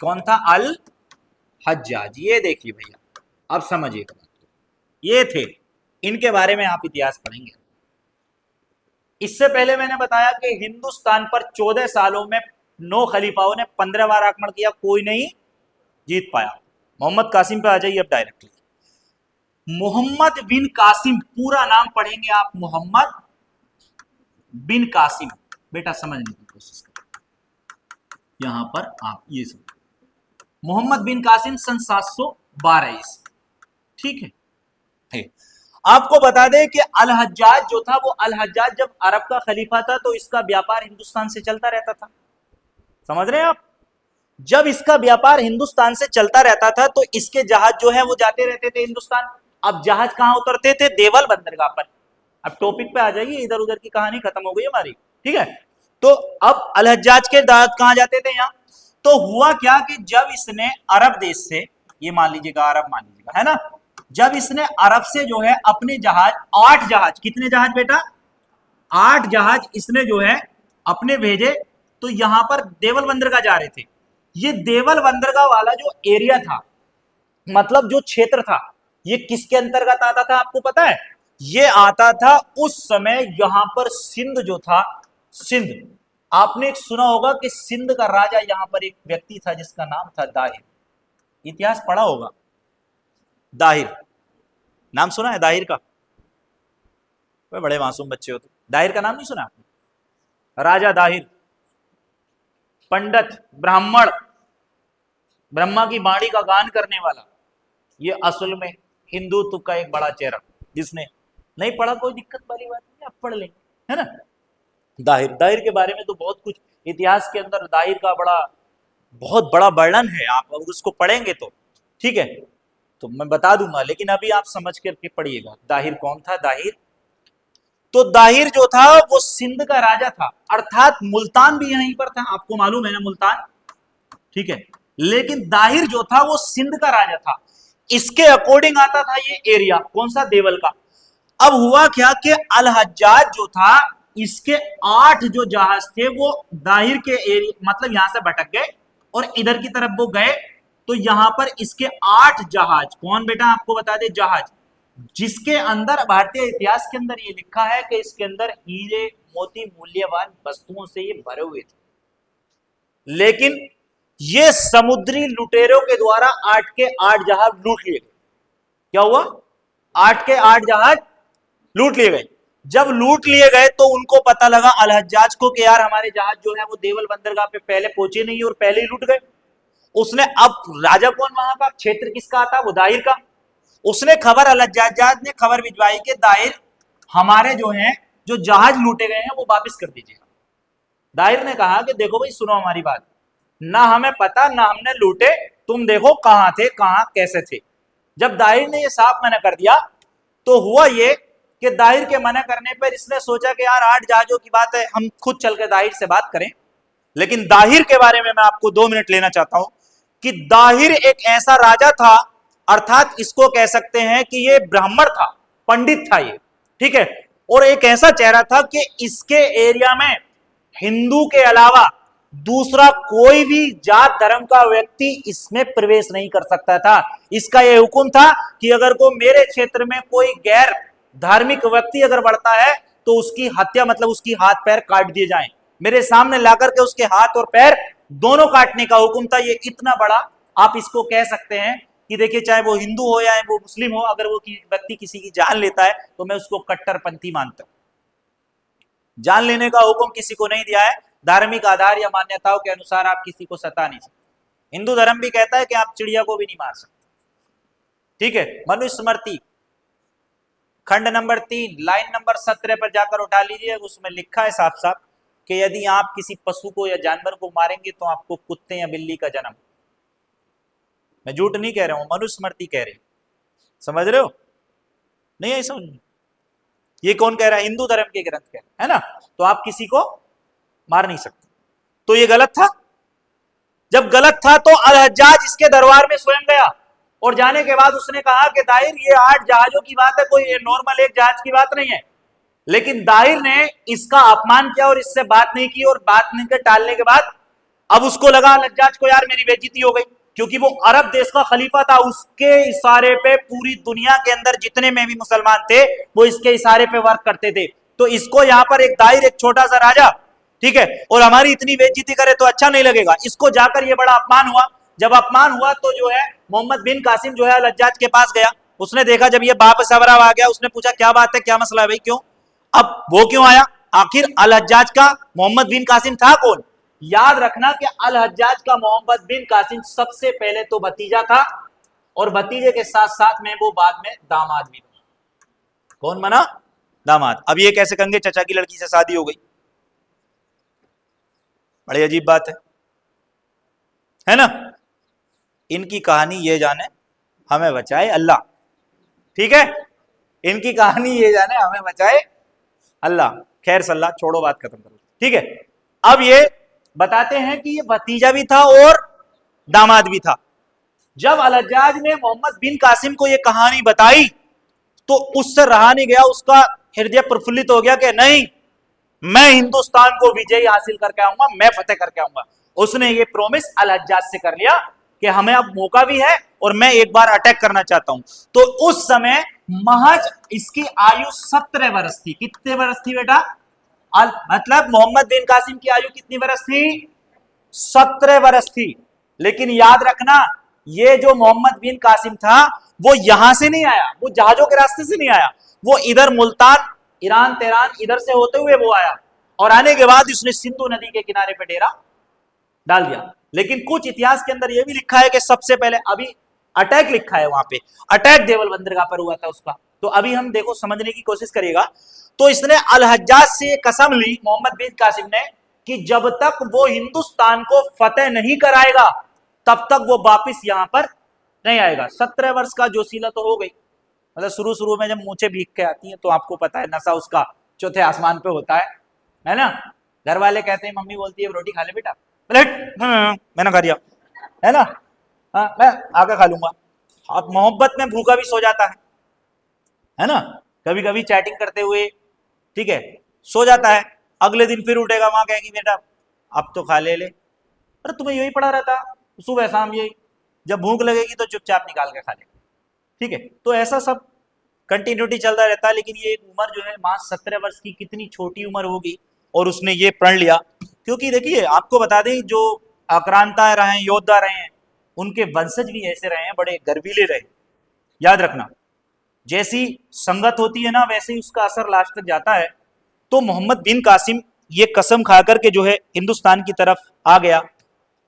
कौन था? अल हज्जाज। ये देखिए भैया, अब समझिएगा, ये थे, इनके बारे में आप इतिहास पढ़ेंगे। इससे पहले मैंने बताया कि हिंदुस्तान पर 14 सालों में 9 खलीफाओं ने 15 बार आक्रमण किया, कोई नहीं जीत पाया। मोहम्मद कासिम पे आ जाइए अब डायरेक्टली। मोहम्मद बिन कासिम, पूरा नाम पढ़ेंगे आप, मोहम्मद बिन कासिम। बेटा समझने की कोशिश करें, यहां पर आप ये समझ, मोहम्मद बिन कासिम सन 712 ईस्वी, ठीक है। आपको बता दें कि अल हज्जाज जो था, वो अल हज्जाज जब अरब का खलीफा था तो इसका व्यापार हिंदुस्तान से चलता रहता था, समझ रहे हैं आप। जब इसका व्यापार हिंदुस्तान से चलता रहता था तो इसके जहाज जो है वो जाते रहते थे हिंदुस्तान। अब जहाज कहां उतरते थे? देवल बंदरगाह पर। अब टॉपिक पे आ जाइए, इधर उधर की कहानी खत्म हो गई हमारी, ठीक है। तो अब अल हज्जाज के जहाज कहां जाते थे? यहाँ। तो हुआ क्या कि जब इसने अरब देश से, ये मान लीजिएगा अरब मान लीजिएगा, है ना, जब इसने अरब से जो है अपने जहाज, 8 जहाज, कितने जहाज बेटा? 8 जहाज इसने जो है अपने भेजे, तो यहां पर देवल बंदरगाह जा रहे थे। ये देवल बंदरगाह वाला जो एरिया था, मतलब जो क्षेत्र था, ये किसके अंतर्गत आता था आपको पता है? ये आता था उस समय यहां पर सिंध जो था, सिंध। आपने एक सुना होगा कि सिंध का राजा यहां पर एक व्यक्ति था जिसका नाम था दाहिर। इतिहास पढ़ा होगा, दाहिर नाम सुना है दाहिर का? बड़े मासूम बच्चे हो तो दाहिर का नाम नहीं सुना आपने? राजा दाहिर, पंडित, ब्राह्मण, ब्रह्मा की वाणी का गान करने वाला, ये असल में हिंदुत्व का एक बड़ा चेहरा। जिसने नहीं पढ़ा कोई दिक्कत वाली बात नहीं, आप पढ़ लेंगे, है ना। दाहिर, दाहिर के बारे में तो बहुत कुछ इतिहास के अंदर दाहिर का बहुत बड़ा वर्णन है, आप अगर उसको पढ़ेंगे तो, ठीक है, तो मैं बता दूंगा, लेकिन अभी आप समझ करके पढ़िएगा। दाहिर कौन था? दाहिर, तो दाहिर जो था वो सिंध का राजा था, अर्थात मुल्तान भी यहीं पर था, आपको मालूम है ना मुल्तान, ठीक है। लेकिन दाहिर जो था वो सिंध का राजा था, इसके अकॉर्डिंग आता था ये एरिया, कौन सा? देवल का। अब हुआ क्या कि अल हज्जाज जो था, इसके 8 जो जहाज थे वो दाहिर के एरिया, मतलब यहां से भटक गए और इधर की तरफ वो गए, तो यहां पर इसके 8 जहाज, कौन बेटा आपको बता दे? जहाज, जिसके अंदर भारतीय इतिहास के अंदर ये लिखा है कि इसके अंदर हीरे मोती मूल्यवान वस्तुओं से ये भरे हुए थे। लेकिन ये समुद्री लुटेरों के द्वारा 8 के 8 जहाज लूट लिए गए। क्या हुआ? 8 के 8 जहाज लूट लिए गए। जब लूट लिए गए तो उनको पता लगा अल हज्जाज को कि यार हमारे जहाज जो है वो देवल बंदरगाह पे पहले पहुंचे नहीं और पहले ही लूट गए। उसने, अब राजा कौन वहां का, क्षेत्र किसका आता? वो दाहिर का। उसने खबर, अल हज्जाज ने खबर भिजवाई कि दाहिर, हमारे जो हैं जो जहाज लूटे गए हैं वो वापस कर दीजिएगा। दाहिर ने कहा कि देखो भाई सुनो हमारी बात, ना हमें पता ना हमने लूटे, तुम देखो कहां थे, कहां कैसे थे। जब दाहिर ने ये साफ मना कर दिया तो हुआ ये कि दाहिर के मना करने पर इसने सोचा कि यार 8 जहाजों की बात है, हम खुद चलकर दाहिर से बात करें। लेकिन दाहिर के बारे में मैं आपको 2 मिनट लेना चाहता हूं कि दाहिर एक ऐसा राजा था, अर्थात इसको कह सकते हैं कि ये ब्राह्मण था, पंडित था ये, ठीक है। और एक ऐसा चेहरा था कि इसके एरिया में हिंदू के अलावा दूसरा कोई भी जात धर्म का व्यक्ति इसमें प्रवेश नहीं कर सकता था। इसका यह हुक्म था कि अगर को मेरे क्षेत्र में कोई गैर धार्मिक व्यक्ति अगर बढ़ता है तो उसकी हत्या, मतलब उसकी हाथ पैर काट दिए जाएं। मेरे सामने लाकर के उसके हाथ और पैर दोनों काटने का हुक्म था। ये इतना बड़ा, आप इसको कह सकते हैं कि देखिए चाहे वो हिंदू हो या वो मुस्लिम हो, अगर वो व्यक्ति किसी की जान लेता है तो मैं उसको कट्टरपंथी मानता हूं। जान लेने का हुक्म किसी को नहीं दिया है, धार्मिक आधार या मान्यताओं के अनुसार आप किसी को सता नहीं सकते। हिंदू धर्म भी कहता है कि आप चिड़िया को भी नहीं मार सकते, ठीक है। मनुस्मृति खंड नंबर 3 लाइन नंबर 17 पर जाकर उठा लीजिए, उसमें लिखा है साफ साफ कि यदि आप किसी पशु को या जानवर को मारेंगे तो आपको कुत्ते या बिल्ली का जन्म। मैं झूठ नहीं कह रहा हूं, मनुस्मृति कह रही, समझ रहे हो? नहीं है समझ? ये कौन कह रहा है? हिंदू धर्म के ग्रंथ कह रहे है ना। तो आप किसी को मार नहीं सकते। तो ये गलत था। जब गलत था तो अल हज्जाज इसके दरबार में स्वयं गया और जाने के बाद उसने कहा कि दाहिर ये 8 जहाजों की बात है, कोई नॉर्मल एक जहाज की बात नहीं है। लेकिन दाहिर ने इसका अपमान किया और इससे बात नहीं की, और बात नहीं कर टालने के बाद अब उसको लगा अल हज्जाज को यार मेरी बेइज्जती हो गई, क्योंकि वो अरब देश का खलीफा था, उसके इशारे पे पूरी दुनिया के अंदर जितने में भी मुसलमान थे वो इसके इशारे पे वर्क करते थे। तो इसको यहां पर एक दाहिर, एक छोटा सा राजा, ठीक है, और हमारी इतनी बेइज्जती करे तो अच्छा नहीं लगेगा। इसको जाकर ये बड़ा अपमान हुआ। जब अपमान हुआ तो जो है मोहम्मद बिन कासिम जो है अल हज्जाज के पास गया। उसने देखा जब ये वापस अबराब आ गया, उसने पूछा क्या बात है, क्या मसला है भाई, क्यों? अब वो क्यों आया? आखिर अल हज्जाज का मोहम्मद बिन कासिम था कौन? याद रखना कि अल हज्जाज का मोहम्मद बिन कासिम सबसे पहले तो भतीजा था, और भतीजे के साथ साथ में वो बाद में दामाद भी बना। कौन बना? दामाद। अब ये कैसे कहेंगे चचा की लड़की से शादी हो गई? बड़ी अजीब बात है ना। इनकी कहानी ये जाने हमें बचाए अल्लाह, ठीक है। इनकी कहानी ये जाने हमें बचाए अल्लाह। खैर सल्लाह छोड़ो, बात खत्म करो, ठीक है। अब ये बताते हैं कि ये भतीजा भी था और दामाद भी था। जब अल हज्जाज ने मोहम्मद बिन कासिम को ये कहानी बताई तो उससे रहा नहीं गया, उसका हृदय प्रफुल्लित हो गया कि नहीं, मैं हिंदुस्तान को विजयी हासिल करके आऊंगा, मैं फतेह करके आऊंगा। उसने ये प्रॉमिस अल हज्जाज से कर लिया कि हमें अब मौका भी है और मैं एक बार अटैक करना चाहता हूं। तो उस समय महज इसकी आयु 17 वर्ष थी। कितने वर्ष थी बेटा? मतलब मोहम्मद बिन कासिम की आयु कितनी वर्ष थी? 17 वर्ष थी। लेकिन याद रखना, ये जो मोहम्मद बिन कासिम था वो यहां से नहीं आया, वो जहाजों के रास्ते से नहीं आया, वो इधर मुल्तान, ईरान, तेहरान, इधर से होते हुए वो आया, और आने के बाद उसने सिंधु नदी के किनारे पे डेरा डाल दिया। लेकिन कुछ इतिहास के अंदर यह भी लिखा है कि सबसे पहले अभी अटैक लिखा है, वहां पे अटैक देवल बंदरगाह पर हुआ था उसका। तो अभी हम देखो समझने की कोशिश करिएगा। तो इसने अल हज्जाज से कसम ली मोहम्मद बिन कासिम ने कि जब तक वो हिंदुस्तान को फतेह नहीं कराएगा तब तक वो वापिस यहां पर नहीं आएगा। 17 वर्ष का जोशीला तो हो गई, मतलब शुरू शुरू में जब मूछें भीग के आती हैं तो आपको पता है नशा उसका चौथे आसमान पे होता है ना। घर वाले कहते हैं, मम्मी बोलती है रोटी खा ले बेटा, मैंने खा दिया है ना, हाँ मैं आगे खा लूंगा। अब मोहब्बत में भूखा भी सो जाता है ना, कभी कभी चैटिंग करते हुए, ठीक है, सो जाता है। अगले दिन फिर उठेगा, वहां कहेगी बेटा अब तो खा ले। अरे तुम्हें यही पड़ा रहता सुबह शाम, यही जब भूख लगेगी तो चुपचाप निकाल के खा ले, ठीक है। तो ऐसा सब कंटिन्यूटी चलता रहता है। लेकिन ये एक उम्र जो है मां 17 वर्ष की, कितनी छोटी उम्र होगी, और उसने ये प्रण लिया। क्योंकि देखिए आपको बता दें, जो आक्रांता रहे, योद्धा रहे हैं, उनके वंशज भी ऐसे रहे हैं, बड़े गर्वीले रहे। याद रखना, जैसी संगत होती है ना वैसे ही उसका असर लास्ट तक जाता है। तो मोहम्मद बिन कासिम ये कसम खाकर के जो है हिंदुस्तान की तरफ आ गया,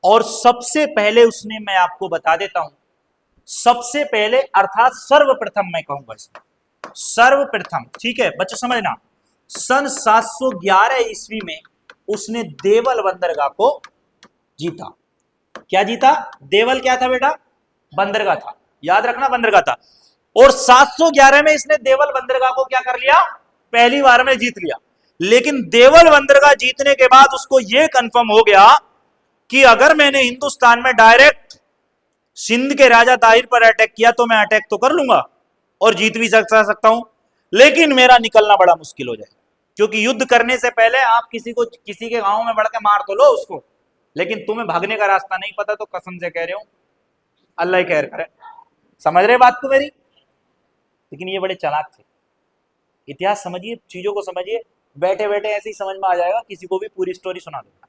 और सबसे पहले उसने, मैं आपको बता देता हूं, सबसे पहले अर्थात सर्वप्रथम, मैं कहूंगा इसमें सर्वप्रथम, ठीक है बच्चों समझना, सन 711 ईस्वी में उसने देवल बंदरगाह को जीता। क्या जीता? देवल क्या था बेटा? बंदरगाह था, याद रखना बंदरगाह था। और 711 में इसने देवल बंदरगाह को क्या कर लिया? पहली बार में जीत लिया। लेकिन देवल बंदरगाह जीतने के बाद उसको यह कंफर्म हो गया कि अगर मैंने हिंदुस्तान में डायरेक्ट सिंध के राजा ताहिर पर अटैक किया तो मैं अटैक तो कर लूंगा और जीत भी सकता हूं, लेकिन मेरा निकलना बड़ा मुश्किल हो जाएगा। क्योंकि युद्ध करने से पहले आप किसी को, किसी के गांव में बढ़ के मार तो लो उसको, लेकिन तुम्हें भागने का रास्ता नहीं पता, तो कसम से कह रहे हो अल्लाह ही खैर करे। समझ रहे बात को मेरी? लेकिन ये बड़े चालाक थे। इतिहास समझिए, चीजों को समझिए, बैठे बैठे ऐसे ही समझ में आ जाएगा। किसी को भी पूरी स्टोरी सुना दूंगा,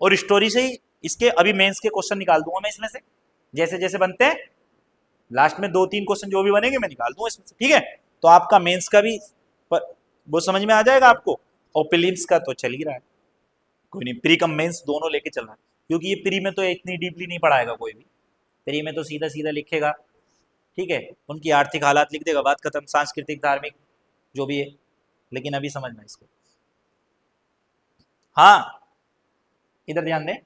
और स्टोरी से ही इसके अभी मेंस के क्वेश्चन निकाल दूंगा मैं इसमें से, जैसे जैसे बनते हैं लास्ट में 2-3 क्वेश्चन जो भी बनेंगे मैं निकाल दूंगा इसमें से, ठीक है। तो आपका मेंस का भी वो समझ में आ जाएगा आपको, और प्रीलिम्स का तो चल ही रहा है, कोई नहीं, प्री कम मेंस दोनों लेके चल रहा है, क्योंकि ये प्री में तो इतनी डीपली नहीं पढ़ाएगा कोई भी, प्री में तो सीधा सीधा लिखेगा, ठीक है, उनकी आर्थिक हालात लिख देगा, बात खत्म, सांस्कृतिक धार्मिक जो भी है, लेकिन अभी समझना इसको। हाँ, इधर ध्यान दें,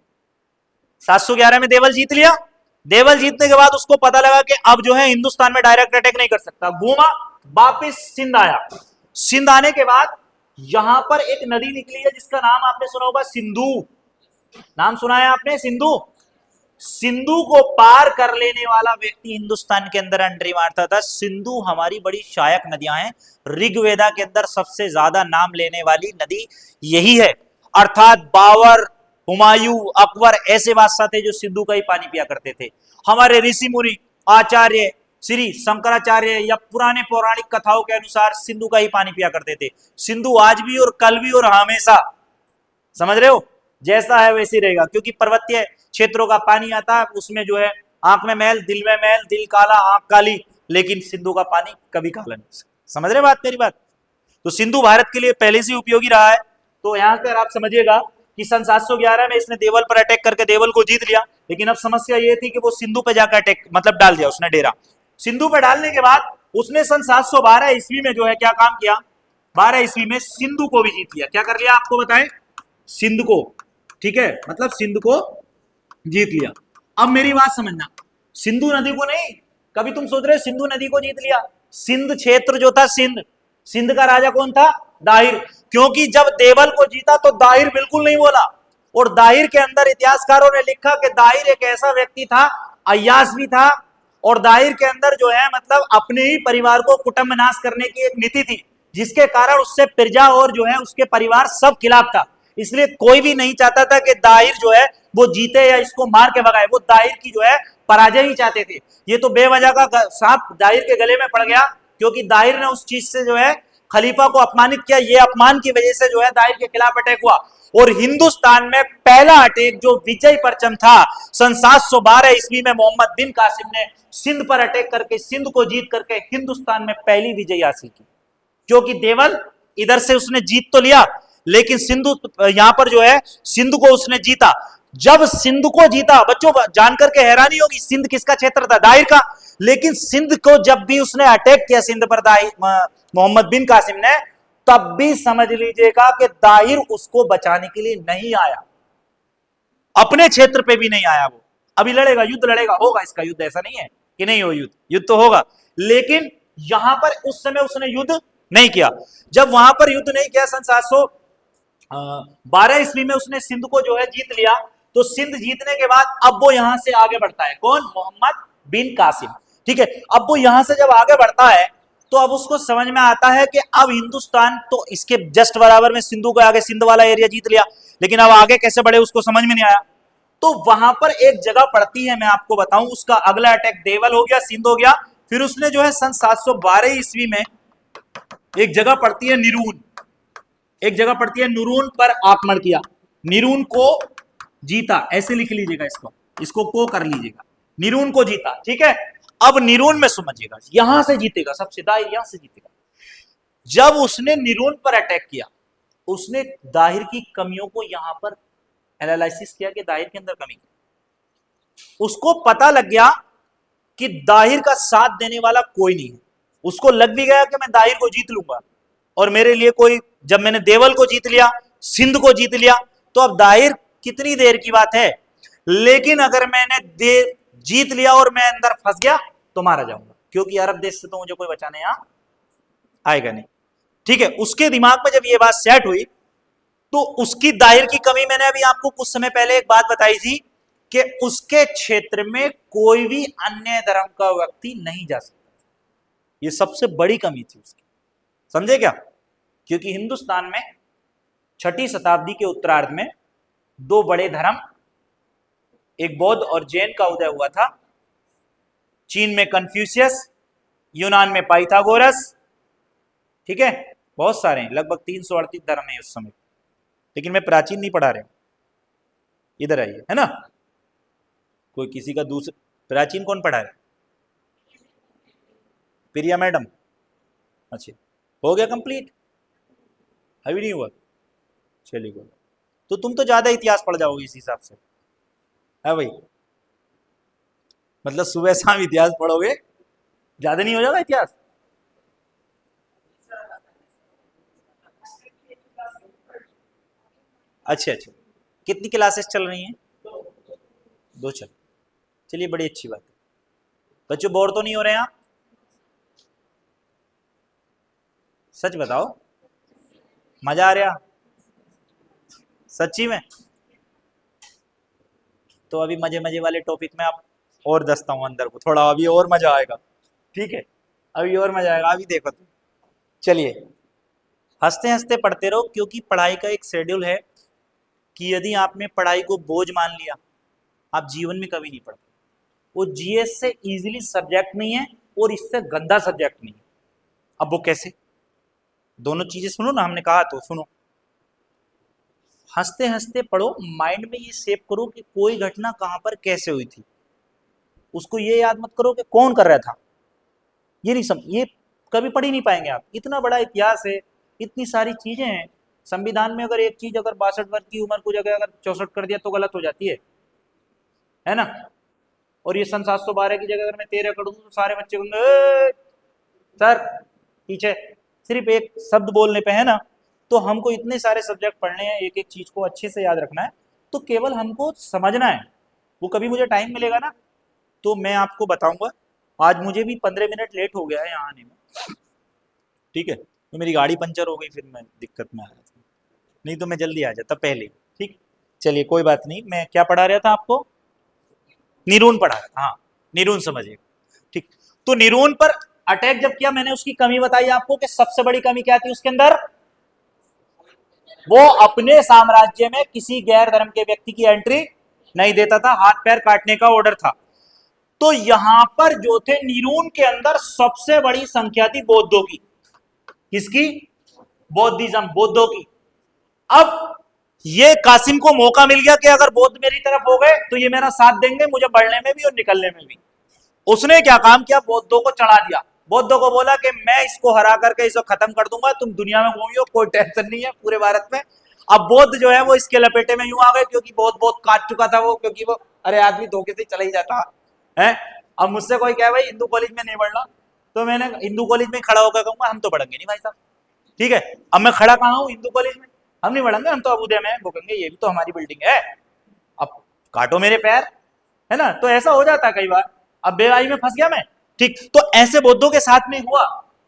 711 में देवल जीत लिया, देवल जीतने के बाद उसको पता लगा कि अब जो है हिंदुस्तान में डायरेक्ट अटैक नहीं कर सकता, घूमा वापिस सिंध आया, सिंध आने के बाद यहां पर एक नदी निकली है जिसका नाम आपने सुना होगा सिंधु, नाम सुना है आपने, सिंधु। सिंधु को पार कर लेने वाला व्यक्ति हिंदुस्तान के अंदर एंट्री मारता था। सिंधु हमारी बड़ी शायक नदियां हैं, ऋग्वेदा के अंदर सबसे ज्यादा नाम लेने वाली नदी यही है, अर्थात बाबर, हुमायूं, अकबर ऐसे बादशाह थे जो सिंधु का ही पानी पिया करते थे। हमारे ऋषि मुनि, आचार्य श्री शंकराचार्य या पुराने पौराणिक कथाओं के अनुसार सिंधु का ही पानी पिया करते थे। सिंधु आज भी और कल भी और हमेशा, समझ रहे हो, जैसा है वैसे रहेगा, क्योंकि पर्वतीय क्षेत्रों का पानी आता है, उसमें जो है आंख में मैल, दिल में मैल, दिल काला आंख काली, लेकिन सिंधु का पानी कभी काला नहीं हो सकता। समझ रहे बात, मेरी बात। तो सिंधु भारत के लिए पहले से उपयोगी रहा है। तो यहां पर आप समझिएगा कि सन 711 में इसने देवल पर अटैक करके देवल को जीत लिया, लेकिन अब समस्या यह थी कि वो सिंधु पे जाकर अटैक मतलब डाल दिया उसने डेरा। सिंधु पे डालने के बाद उसने सन 712 ईस्वी में जो है क्या काम किया, 12 ईस्वी में सिंधु को भी जीत लिया। क्या कर लिया आपको बताएं, सिंध को, ठीक है, मतलब सिंध को जीत लिया। अब मेरी बात समझना, सिंधु नदी को नहीं, कभी तुम सोच रहे हो सिंधु नदी को जीत लिया, सिंध क्षेत्र जो था, सिंध, सिंध का राजा कौन था, दाहिर, क्योंकि जब देवल को जीता तो दाहिर बिल्कुल नहीं बोला, और दाहिर के अंदर इतिहासकारों ने लिखा कि दाहिर एक ऐसा व्यक्ति था, अय्यास भी था, और दाहिर के अंदर जो है मतलब अपने ही परिवार को कुटुंब नाश करने की एक नीति थी, जिसके कारण उससे प्रजा और जो है उसके परिवार सब खिलाफ था। इसलिए कोई भी नहीं चाहता था कि दाहिर जो है वो जीते या इसको मार के भगाए, वो दाहिर की जो है पराजय ही चाहते थे। ये तो बेवजह का सांप दाहिर के गले में पड़ गया, क्योंकि दाहिर ने उस चीज से जो है खलीफा को अपमानित किया, ये अपमान की वजह से जो है दाहिर के खिलाफ अटैक हुआ। और हिंदुस्तान में पहला अटैक जो विजय परचम था, सन 712 ईस्वी में मोहम्मद बिन कासिम ने सिंध पर अटैक करके सिंध को जीत करके हिंदुस्तान में पहली विजय हासिल की। क्योंकि देवल इधर से उसने जीत तो लिया, लेकिन सिंधु यहां पर जो है सिंध को उसने जीता। जब सिंध को जीता, बच्चों जानकर के हैरानी होगी, सिंध किसका क्षेत्र था, दाहिर का, लेकिन सिंध को जब भी उसने अटैक किया सिंध पर मोहम्मद बिन कासिम ने, तब भी समझ लीजिएगा कि दाहिर उसको बचाने के लिए नहीं आया, अपने क्षेत्र पे भी नहीं आया। वो अभी लड़ेगा, युद्ध लड़ेगा, होगा इसका युद्ध, ऐसा नहीं है कि नहीं हो युद्ध, युद्ध तो होगा, लेकिन यहां पर उस समय उसने युद्ध नहीं किया। जब वहां पर युद्ध नहीं किया, सन 712 ईस्वी में उसने सिंध को जो है जीत लिया। तो सिंध जीतने के बाद अब वो यहां से आगे बढ़ता है, कौन, मोहम्मद बिन कासिम, ठीक है। अब वो यहां से जब आगे बढ़ता है तो अब उसको समझ में आता है कि अब हिंदुस्तान तो इसके जस्ट बराबर में, सिंधु के आगे सिंध वाला एरिया जीत लिया, लेकिन अब आगे कैसे बढ़े उसको समझ में नहीं आया। तो वहां पर एक जगह पड़ती है, मैं आपको बताऊं, उसका अगला अटैक देवल हो गया, सिंध हो गया, फिर उसने जो है सन 712 ईस्वी में एक जगह पड़ती है निरून, एक जगह पड़ती है नुरून पर आक्रमण किया, निरून को जीता, ऐसे लिख लीजिएगा इसको, इसको को कर लीजिएगा, निरून को जीता, ठीक है। अब निरून में समझिएगा, यहां से जीतेगा, सबसे दाहिर यहां से जीतेगा। जब उसने निरून पर अटैक किया, उसने दाहिर की कमियों को यहां पर एनालिसिस किया कि दाहिर के अंदर कमी, उसको पता लग गया कि दाहिर का साथ देने वाला कोई नहीं है। उसको लग भी गया कि मैं दाहिर को जीत लूंगा, और मेरे लिए कोई, जब मैंने देवल को जीत लिया, सिंध को जीत लिया, तो अब दाहिर कितनी देर की बात है, लेकिन अगर मैंने जीत लिया और मैं अंदर फंस गया तो मारा जाऊंगा, क्योंकि अरब देश से तो मुझे कोई बचाने यहां आएगा नहीं, ठीक है। उसके दिमाग में जब ये बात सेट हुई, तो उसकी दाहिर की कमी, मैंने अभी आपको कुछ समय पहले एक बात बताई थी कि उसके क्षेत्र में कोई भी अन्य धर्म का व्यक्ति नहीं जा सकता, ये सबसे बड़ी कमी थी उसकी, समझे क्या। क्योंकि हिंदुस्तान में 6ठी शताब्दी के उत्तरार्ध में दो बड़े धर्म, एक बौद्ध और जैन का उदय हुआ था। चीन में कन्फ्यूशियस, यूनान में पाइथागोरस, ठीक है, बहुत सारे हैं, लगभग 338 धर्म है उस समय, लेकिन मैं प्राचीन नहीं पढ़ा रहा हूं, इधर आइए, है ना, कोई किसी का दूसरा प्राचीन कौन पढ़ा रहा है, प्रिया मैडम, अच्छा हो गया कंप्लीट, अभी नहीं हुआ, चलिए बोलो। तो तुम तो ज्यादा इतिहास पढ़ जाओगे इस हिसाब से, है भाई, मतलब सुबह शाम इतिहास पढ़ोगे, ज्यादा नहीं हो जाएगा इतिहास? अच्छा अच्छा, कितनी क्लासेस चल रही हैं? दो चल, चलिए बड़ी अच्छी बात है। बच्चों बोर तो नहीं हो रहे हैं आप? सच बताओ, मजा आ रहा सच्ची में? तो अभी मजे मजे वाले टॉपिक में आप और दसता हूँ अंदर को थोड़ा, अभी और मजा आएगा, ठीक है, अभी और मजा आएगा, अभी देखो तुम। चलिए, हंसते हंसते पढ़ते रहो, क्योंकि पढ़ाई का एक शेड्यूल है कि यदि आपने पढ़ाई को बोझ मान लिया, आप जीवन में कभी नहीं पढ़ पाओगे। वो जीएस से इजीली सब्जेक्ट नहीं है और इससे गंदा सब्जेक्ट नहीं है। अब वो कैसे? दोनों चीजें सुनो ना, हमने कहा तो सुनो। हंसते हंसते पढ़ो, माइंड में ये सेव करो कि कोई घटना कहां पर कैसे हुई थी, उसको ये याद मत करो कि कौन कर रहा था, ये नहीं ये कभी पढ़ ही नहीं पाएंगे आप। इतना बड़ा इतिहास है, इतनी सारी चीजें हैं संविधान में, अगर एक चीज अगर 62 वर्ष की उम्र को जगह अगर 64 कर दिया तो गलत हो जाती है ना? और ये सन 712 की जगह अगर मैं 13 कर दूं तो सारे बच्चे कहेंगे "ए, सर पीछे", सिर्फ एक शब्द बोलने पे, है ना? तो हमको इतने सारे सब्जेक्ट पढ़ने हैं, एक एक चीज को अच्छे से याद रखना है, तो केवल हमको समझना है। वो कभी मुझे टाइम मिलेगा ना तो मैं आपको बताऊंगा। आज मुझे भी 15 मिनट लेट हो गया है यहाँ आने में, ठीक है, तो मेरी गाड़ी पंचर हो गई, फिर मैं दिक्कत में आया था, नहीं तो मैं जल्दी आ जाता पहले ही। ठीक, चलिए कोई बात नहीं। मैं क्या पढ़ा रहा था आपको? निरून पढ़ा रहा था, हाँ, निरून समझिए। ठीक, तो निरून पर अटैक जब किया, मैंने उसकी कमी बताई आपको कि सबसे बड़ी कमी क्या थी उसके अंदर? वो अपने साम्राज्य में किसी गैर धर्म के व्यक्ति की एंट्री नहीं देता था, हाथ पैर काटने का ऑर्डर था। तो यहां पर जो थे निरून के अंदर सबसे बड़ी संख्या थी बौद्धों की। किसकी? बौद्धिज्म, बौद्धों की। अब ये कासिम को मौका मिल गया कि अगर बौद्ध मेरी तरफ हो गए तो ये मेरा साथ देंगे, मुझे बढ़ने में भी और निकलने में भी। उसने क्या काम किया? बौद्धों को चढ़ा दिया। बौद्धों को बोला कि मैं इसको हरा करके इसको खत्म कर दूंगा, तुम दुनिया में घूमियो, कोई टेंशन नहीं है पूरे भारत में। अब बौद्ध जो है वो इसके लपेटे में यूं आ गए, क्योंकि बहुत बहुत काट चुका था वो, क्योंकि वो अरे आदमी धोखे से चला ही जाता है। अब मुझसे कोई कहे भाई हिंदू कॉलेज में नहीं पढ़ना, तो मैंने हिंदू कॉलेज में खड़ा होकर कहूंगा हम तो पढ़ेंगे नहीं भाई साहब, ठीक है। अब मैं खड़ा कहाँ हूँ? हिंदू कॉलेज में। हम नहीं पढ़ेंगे, हम तो अबूदय में। वो कहेंगे ये भी तो हमारी बिल्डिंग है, अब काटो मेरे पैर, है ना? तो ऐसा हो जाता है कई बार। अब बेवाई में फंस गया मैं, ठीक। तो ऐसे बौद्धों के साथ में हुआ,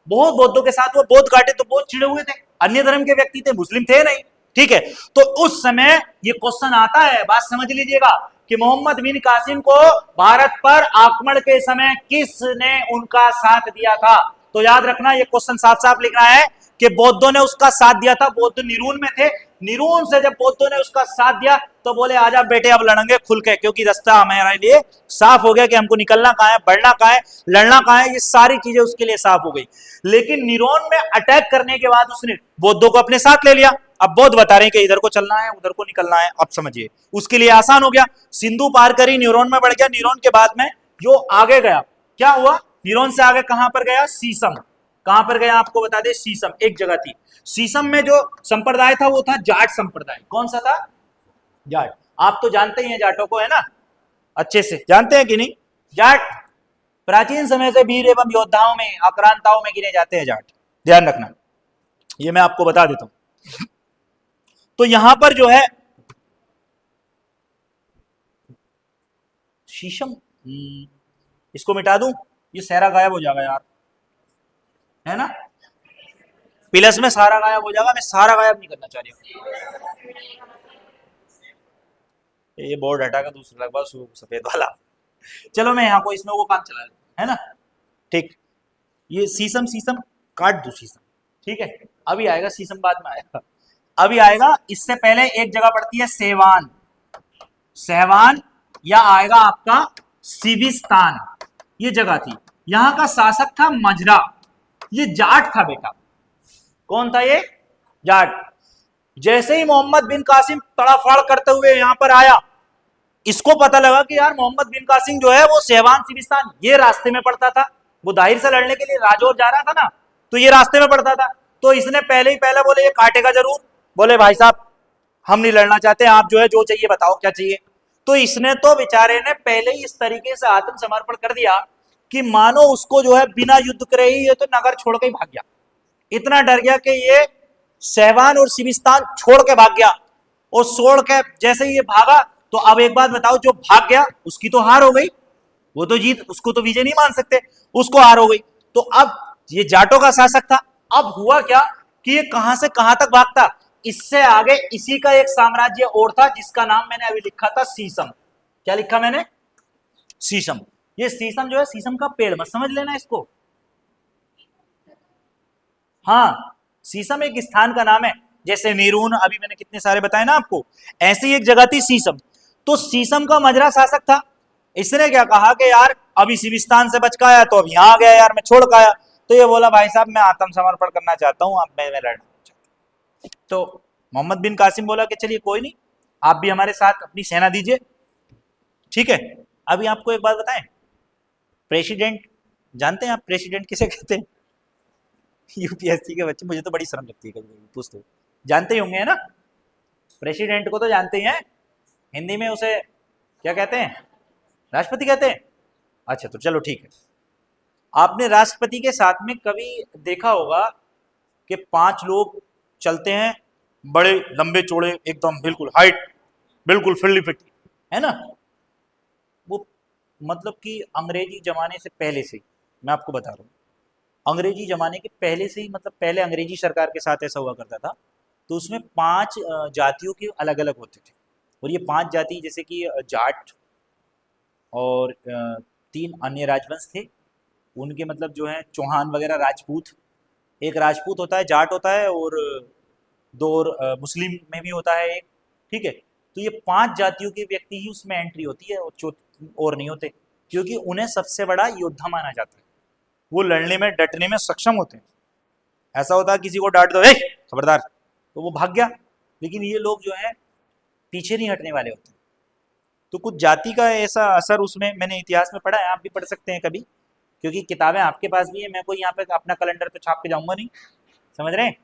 बहुत बौद्धों के साथ हुआ। बौद्ध काटे तो बहुत चिड़े हुए थे, अन्य धर्म के व्यक्ति थे, मुस्लिम थे नहीं, ठीक है। तो उस समय ये क्वेश्चन आता है, बात समझ लीजिएगा, कि मोहम्मद बिन कासिम को भारत पर आक्रमण के समय किसने उनका साथ दिया था? तो याद रखना, ये क्वेश्चन साफ साफ लिखना है कि बौद्धों ने उसका साथ दिया था। बौद्ध निरून में थे, निरून से जब बौद्धों ने उसका साथ दिया तो बोले आजा बेटे अब लड़ेंगे खुल के, क्योंकि रास्ता हमारे लिए साफ हो गया कि हमको निकलना कहाँ है, बढ़ना कहाँ है, लड़ना कहाँ है, ये सारी चीजें उसके लिए साफ हो गई। लेकिन निरोन में अटैक करने के बाद उसने बौद्धों को अपने साथ ले लिया। अब बौद्ध बता रहे हैं कि इधर को चलना है, उधर को निकलना है। अब समझिए, उसके लिए आसान हो गया, सिंधु पार करी, निरोन में बढ़ गया। निरोन के बाद में जो आगे गया, क्या हुआ? निरोन से आगे कहां पर गया? सीसम। कहां पर गया आपको बता दे, सीसम एक जगह थी। सीसम में जो संप्रदाय था वो था जाट संप्रदाय। कौन सा था? जाट। आप तो जानते ही हैं जाटों को, है ना? अच्छे से जानते हैं कि नहीं? जाट प्राचीन समय से वीर एवं योद्धाओं में, आक्रांताओं में गिने जाते हैं जाट, ध्यान रखना, ये मैं आपको बता देता हूं। तो यहां पर जो है शीशम, इसको मिटा दूं, ये सारा गायब हो जाएगा यार, है ना? प्लस में सारा गायब हो जाएगा, मैं सारा गायब नहीं करना चाह रही हूं। ये बोर्ड हटा कर दूसरा लगभग सफेद वाला। चलो मैं यहाँ को इसमें वो काम चला है ना, ठीक। ये शीशम, शीशम काट दो शीशम, ठीक है। अभी आएगा शीशम, बाद में आएगा, अभी आएगा। इससे पहले एक जगह पड़ती है सेवान, सहवान, या आएगा आपका सिविस्तान, ये जगह थी। यहां का शासक था मजरा, ये जाट था बेटा। कौन था ये? जाट। जैसे ही मोहम्मद बिन कासिम तड़ाफाड़ करते हुए यहां पर आया, इसको पता लगा कि यार मोहम्मद बिन कासिम जो है वो सहवान सिविस्तान ये रास्ते में पड़ता था, वो दाहिर से लड़ने के लिए राजौर जा रहा था ना, तो ये रास्ते में पड़ता था, तो इसने पहले ही पहले बोले ये काटेगा जरूर, बोले भाई साहब हम नहीं लड़ना चाहते, आप जो है जो चाहिए बताओ क्या चाहिए। तो इसने तो बेचारे ने पहले ही इस तरीके से आत्मसमर्पण कर दिया कि मानो उसको जो है बिना युद्ध करे ही ये तो नगर छोड़ के ही भाग गया, इतना डर गया कि ये सहवान और सिविस्तान छोड़ के भाग गया। और छोड़ के जैसे ही ये भागा, तो अब एक बात बताओ, जो भाग गया उसकी तो हार हो गई, वो तो जीत, उसको तो विजय नहीं मान सकते, उसको हार हो गई। तो अब ये जाटों का शासक था, अब हुआ क्या कि ये कहां से कहां तक भागता, इससे आगे इसी का एक साम्राज्य और था जिसका नाम मैंने अभी लिखा था सीसम। क्या लिखा मैंने? सीसम। ये सीसम जो है, सीसम का पेड़ मत समझ लेना इसको, हाँ सीसम एक स्थान का नाम है, जैसे मीरून अभी मैंने कितने सारे बताए ना आपको, ऐसी ही एक जगह थी सीसम। तो सीसम का मजरा शासक था, इसने क्या कहा कि यार अभी सिविस्तान से बच का आया तो अब यहां आ गया यार, मैं छोड़ का आया, तो ये बोला भाई साहब मैं आत्मसमर्पण करना चाहता हूं, अब मैं लड़ना चाहता हूं। तो मोहम्मद बिन कासिम बोला कि चलिए कोई नहीं, आप भी हमारे साथ अपनी सेना दीजिए, ठीक है। अभी आपको एक बात बताएं, प्रेसिडेंट जानते हैं आप प्रेसिडेंट किसे कहते हैं? यूपीएससी के बच्चे, मुझे तो बड़ी शर्म लगती है कभी कभी पूछते हुए, जानते ही होंगे है ना, प्रेसिडेंट को तो जानते ही हैं, हिंदी में उसे क्या कहते हैं? राष्ट्रपति कहते हैं। अच्छा तो चलो ठीक है, आपने राष्ट्रपति के साथ में कभी देखा होगा कि 5 लोग चलते हैं, बड़े लंबे चौड़े एकदम, बिल्कुल हाइट, बिल्कुल फिल्ली फिटी, है ना, वो मतलब कि अंग्रेजी जमाने से पहले से ही, मैं आपको बता रहा हूँ, अंग्रेजी जमाने के पहले से ही, मतलब पहले अंग्रेजी सरकार के साथ ऐसा हुआ करता था, तो उसमें 5 जातियों के अलग अलग होते थे, और ये 5 जाति जैसे कि जाट और 3 अन्य राजवंश थे, उनके मतलब जो है चौहान वगैरह राजपूत, एक राजपूत होता है, जाट होता है, और 2 और मुस्लिम में भी होता है एक, ठीक है। तो ये 5 जातियों के व्यक्ति ही उसमें एंट्री होती है, और नहीं होते, क्योंकि उन्हें सबसे बड़ा योद्धा माना जाता है, वो लड़ने में डटने में सक्षम होते हैं। ऐसा होता है किसी को डांट दो, खबरदार, तो वो भाग गया, लेकिन ये लोग जो है पीछे नहीं हटने वाले होते। तो कुछ जाति का ऐसा असर उसमें मैंने इतिहास में पढ़ा है, आप भी पढ़ सकते हैं कभी, क्योंकि किताबें आपके पास भी है, मैं कोई यहाँ पे अपना कैलेंडर तो छाप के जाऊंगा नहीं, समझ रहे हैं,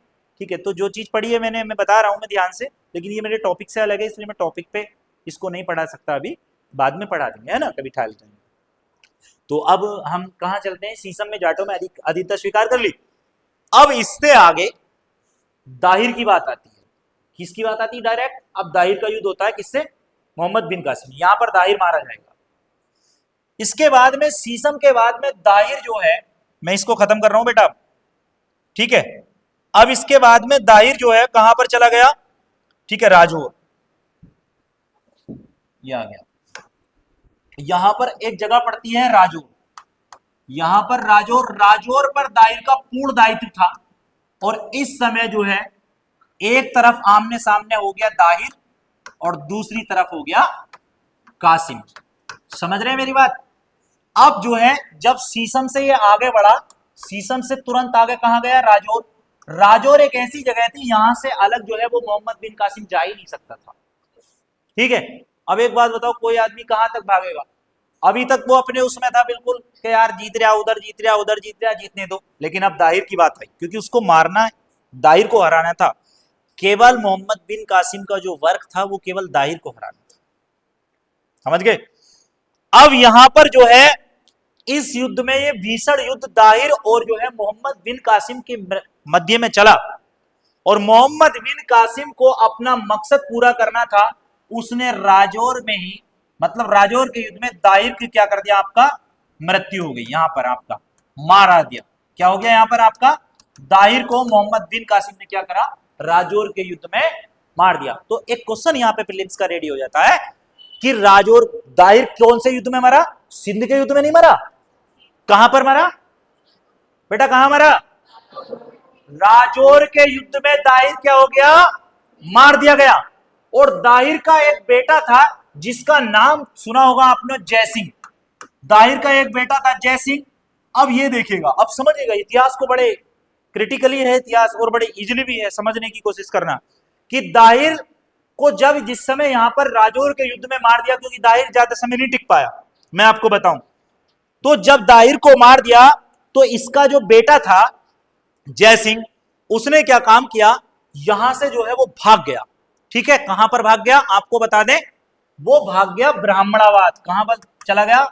ठीक है। तो जो चीज़ पढ़ी है मैंने, मैं बता रहा हूँ मैं ध्यान से, लेकिन ये मेरे टॉपिक से अलग है, इसलिए मैं टॉपिक पे इसको नहीं पढ़ा सकता अभी, बाद में पढ़ा देंगे, है ना, कभी ठाल देंगे। तो अब हम कहाँ चलते हैं, सीसम में जाटों में आदित्य स्वीकार कर ली। अब इससे आगे दाहिर की बात आती है, किसकी बात आती है डायरेक्ट, अब दाहिर का युद्ध होता है किससे? मोहम्मद बिन कासिम, यहां पर दाहिर मारा जाएगा। इसके बाद में सीसम के बाद में दाहिर जो है, मैं इसको खत्म कर रहा हूं बेटा, ठीक है। अब इसके बाद में दाहिर जो है कहां पर चला गया, ठीक है, राजौर, ये आ गया, यहां पर एक जगह पड़ती है राजौर, यहां पर राजौर, राजौर पर दाहिर का पूर्ण दायित्व था, और इस समय जो है एक तरफ आमने सामने हो गया दाहिर और दूसरी तरफ हो गया कासिम, समझ रहे हैं मेरी बात। अब जो है जब सीसम से ये आगे बढ़ा, सीसम से तुरंत आगे कहां गया, राजौर। राजौर एक ऐसी जगह थी, यहां से अलग जो है वो मोहम्मद बिन कासिम जा ही नहीं सकता था, ठीक है। अब एक बात बताओ, कोई आदमी कहां तक भागेगा, अभी तक वो अपने उसमें था बिल्कुल कि यार जीत रहा उधर, जीत रहा उधर, जीत रहा, जीतने दो, लेकिन अब दाहिर की बात आई, क्योंकि उसको मारना है, दाहिर को हराना था, केवल मोहम्मद बिन कासिम का जो वर्क था वो केवल दाहिर को हराना था, समझ गए। अब यहां पर जो है इस युद्ध में, ये भीषण युद्ध दाहिर और जो है मोहम्मद बिन कासिम के मध्य में चला, और मोहम्मद बिन कासिम को अपना मकसद पूरा करना था, उसने राजौर में ही, मतलब राजौर के युद्ध में दाहिर की क्या कर दिया, आपका मृत्यु हो गई, यहां पर आपका मारा दिया, क्या हो गया यहां पर आपका, दाहिर को मोहम्मद बिन कासिम ने क्या करा, राजौर के युद्ध में मार दिया। तो एक क्वेश्चन यहां पे प्रीलिम्स का रेडी हो जाता है कि राजौर, दाहिर कौन से युद्ध में मरा, सिंध के युद्ध में नहीं मरा, कहां पर मरा बेटा, कहां मरा, राजौर के युद्ध में दाहिर क्या हो गया, मार दिया गया। और दाहिर का एक बेटा था जिसका नाम सुना होगा आपने, जयसिंह, दाहिर का एक बेटा था जयसिंह। अब ये देखिएगा, अब समझिएगा, इतिहास को बड़े क्रिटिकली है इतिहास, और बड़े इजीली भी है समझने की कोशिश करना, कि दाहिर को जब जिस समय यहां पर राजौर के युद्ध में मार दिया, क्योंकि दाहिर ज्यादा समय नहीं टिक पाया, मैं आपको बताऊं, तो जब दाहिर को मार दिया तो इसका जो बेटा था जय सिंह, उसने क्या काम किया, यहां से जो है वो भाग गया। ठीक है, कहां पर भाग गया आपको बता दें, वो भाग गया ब्राह्मणावाद। कहां पर चला गया,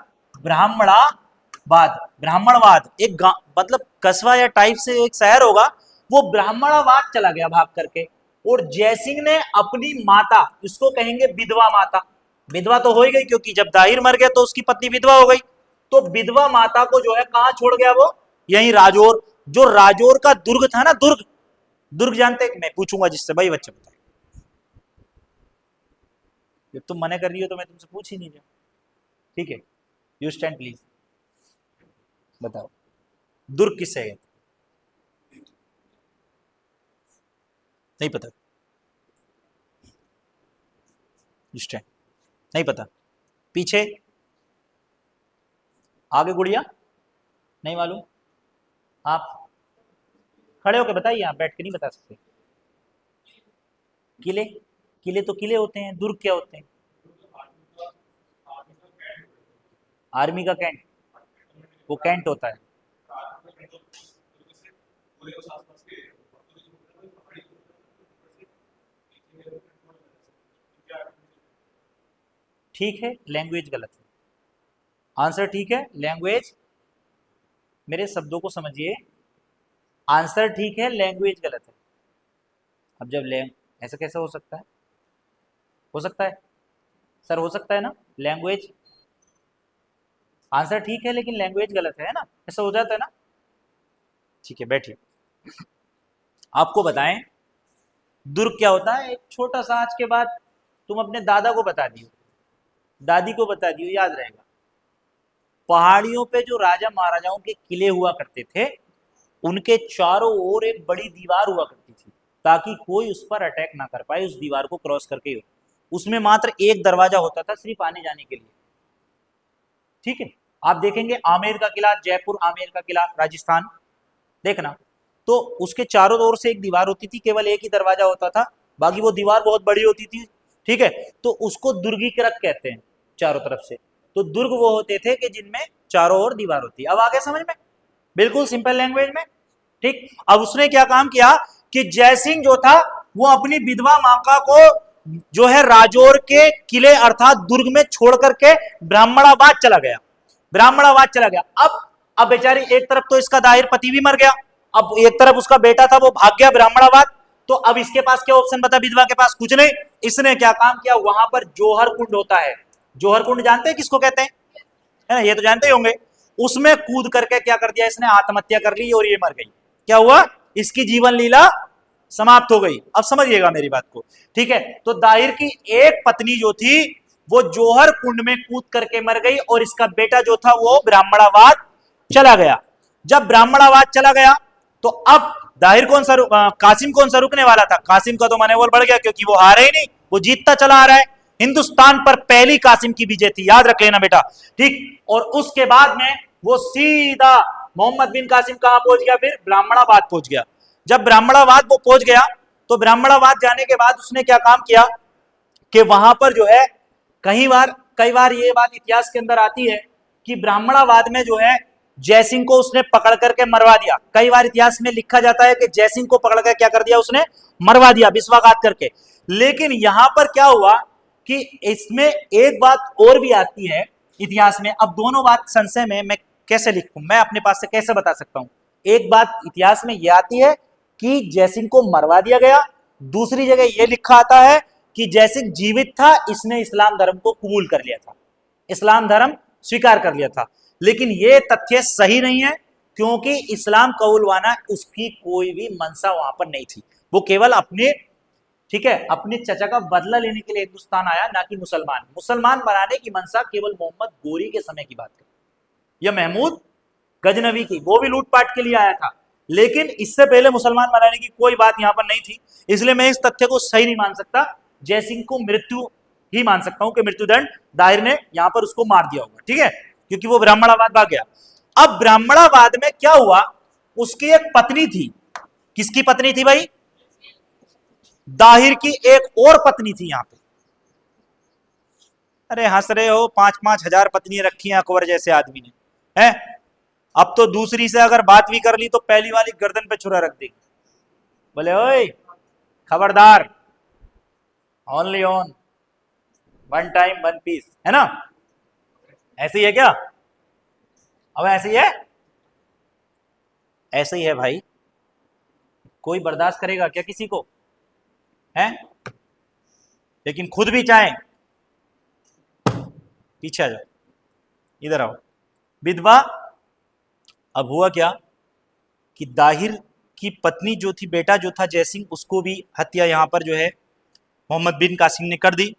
ब्राह्मणावाद। ब्राह्मणवाद एक मतलब कस्बा या टाइप से एक शहर होगा, वो ब्राह्मणावाद चला गया भाग करके। और जयसिंह ने अपनी माता, इसको कहेंगे विधवा माता, विधवा तो हो ही गई क्योंकि जब दाहिर मर गया तो उसकी पत्नी विधवा हो गई, तो विधवा माता को जो है कहां छोड़ गया वो, यही राजौर। जो राजौर का दुर्ग था ना, दुर्ग, दुर्ग जानते, मैं पूछूंगा जिससे, भाई बच्चे बताए, जब तुम मना कर रही हो तो मैं तुमसे पूछ ही नहीं रहा। ठीक है, यू स्टैंड प्लीज, बताओ दुर्ग किससे है, नहीं पता, यू स्टैंड, नहीं पता, पीछे, आगे गुड़िया, नहीं मालूम, आप खड़े होकर बताइए, आप बैठ के नहीं बता सकते। किले, किले तो किले होते हैं, दुर्ग क्या होते हैं, आर्मी का कैंट, वो कैंट होता है। ठीक है, लैंग्वेज गलत है, आंसर ठीक है, लैंग्वेज, मेरे शब्दों को समझिए, आंसर ठीक है, लैंग्वेज गलत है। अब जब ऐसा कैसे हो सकता है, हो सकता है सर, हो सकता है ना, लैंग्वेज, आंसर ठीक है लेकिन लैंग्वेज गलत है ना, ऐसा हो जाता है ना। ठीक है, बैठिए, आपको बताएं दुर्ग क्या होता है। एक छोटा सा, आज के बाद तुम अपने दादा को बता दियो, दादी को बता दियो, याद रहेगा। पहाड़ियों पे जो राजा महाराजाओं के किले हुआ करते थे, उनके चारों ओर एक बड़ी दीवार हुआ करती थी, ताकि कोई उस पर अटैक ना कर पाए, उस दीवार को क्रॉस करके ही। उसमें मात्र एक दरवाजा होता था सिर्फ आने जाने के लिए। ठीक है, आप देखेंगे आमेर का किला, जयपुर आमेर का किला, राजस्थान, देखना, तो उसके चारों ओर से एक दीवार होती थी, केवल एक ही दरवाजा होता था, बाकी वो दीवार बहुत बड़ी होती थी। ठीक है, तो उसको दुर्गीकृत कहते हैं, चारों तरफ से। तो दुर्ग वो होते थे कि जिनमें चारों ओर दीवार होती है। अब आगे समझ में, बिल्कुल सिंपल लैंग्वेज में। ठीक, अब उसने क्या काम किया कि जयसिंह जो था वो अपनी विधवा माता को जो है राजौर के किले अर्थात दुर्ग में छोड़ करके ब्राह्मणाबाद चला गया, ब्राह्मणाबाद चला गया। अब बेचारी, एक तरफ तो इसका दाहिर पति भी मर गया, अब एक तरफ उसका बेटा था वो भाग गया ब्राह्मणाबाद, तो अब इसके पास क्या ऑप्शन बता, विधवा के पास कुछ नहीं। इसने क्या काम किया, वहां पर जौहर कुंड होता है, जौहर कुंड जानते हैं किसको कहते हैं, है ना, ये तो जानते ही होंगे। उसमें कूद करके क्या कर दिया इसने, आत्महत्या कर ली और ये मर गई। क्या हुआ, इसकी जीवन लीला समाप्त हो गई। अब समझिएगा मेरी बात को। ठीक है, तो दाहिर की एक पत्नी जो थी वो जौहर कुंड में कूद करके मर गई, और इसका बेटा जो था वो ब्राह्मणाबाद चला गया। जब ब्राह्मणाबाद चला गया तो अब दाहिर कौन सा, कासिम कौन सा रुकने वाला था, कासिम का तो मनोबल बढ़ गया क्योंकि वो हारे ही नहीं, वो जीतता चला आ रहा है। हिंदुस्तान पर पहली कासिम की विजय थी, याद रख लेना बेटा। ठीक, और उसके बाद में वो सीधा मोहम्मद बिन कासिम कहां पहुंच गया, फिर ब्राह्मणाबाद पहुंच गया। जब ब्राह्मणाबाद वो पहुंच गया तो ब्राह्मणाबाद जाने के बाद उसने क्या काम किया कि वहां पर जो है, कई बार ये बात इतिहास के अंदर आती है कि ब्राह्मणाबाद में जो है जयसिंह को उसने पकड़ करके मरवा दिया। कई बार इतिहास में लिखा जाता है कि जयसिंह को पकड़ कर क्या कर दिया उसने, मरवा दिया विश्वासघात करके। लेकिन यहां पर क्या हुआ कि इसमें एक बात और भी आती है इतिहास में। अब दोनों बात संशय में मैं कैसे लिखूं, मैं अपने पास से कैसे बता सकता हूं। एक बात इतिहास में यह आती है कि जयसिंह को मरवा दिया गया, दूसरी जगह यह लिखा आता है कि जयसिंह जीवित था, इसने इस्लाम धर्म को कबूल कर लिया था, इस्लाम धर्म स्वीकार कर लिया था। लेकिन यह तथ्य सही नहीं है, क्योंकि इस्लाम कबूलवाना उसकी कोई भी मंशा वहां पर नहीं थी। वो केवल अपने, ठीक है, अपने चचा का बदला लेने के लिए हिंदुस्तान आया, ना कि मुसलमान बनाने की मंशा केवल मोहम्मद गोरी के समय की बात है, या महमूद गजनवी की, वो भी लूटपाट के लिए आया था, लेकिन इससे पहले मुसलमान बनाने की कोई बात यहां पर नहीं थी। इसलिए मैं इस तथ्य को सही नहीं मान सकता, जयसिंह को मृत्यु ही मान सकता हूं कि मृत्युदंड दाहिर ने यहां पर उसको मार दिया होगा। ठीक है, क्योंकि वो ब्राह्मणाबाद भाग गया। अब ब्राह्मणाबाद में क्या हुआ, उसकी एक पत्नी थी। किसकी पत्नी थी भाई, दाहिर की एक और पत्नी थी यहां पे। अरे हंस रहे हो, 5-5 हजार पत्नियां रखी हैं अकबर जैसे आदमी ने, है? अब तो दूसरी से अगर बात भी कर ली तो पहली वाली गर्दन पे छुरा रख देगी, बोले ओए खबरदार, only on one time one piece, है ना? ऐसे ही है क्या? अब ऐसे ही है, ऐसे ही है भाई। कोई बर्दाश्त करेगा क्या किसी को? है? लेकिन खुद भी चाहे, पीछे आ जाओ, इधर आओ। विधवा, अब हुआ क्या कि दाहिर की पत्नी जो थी, बेटा जो था जयसिंह, उसको भी हत्या यहां पर जो है मोहम्मद बिन कासिम ने कर दी।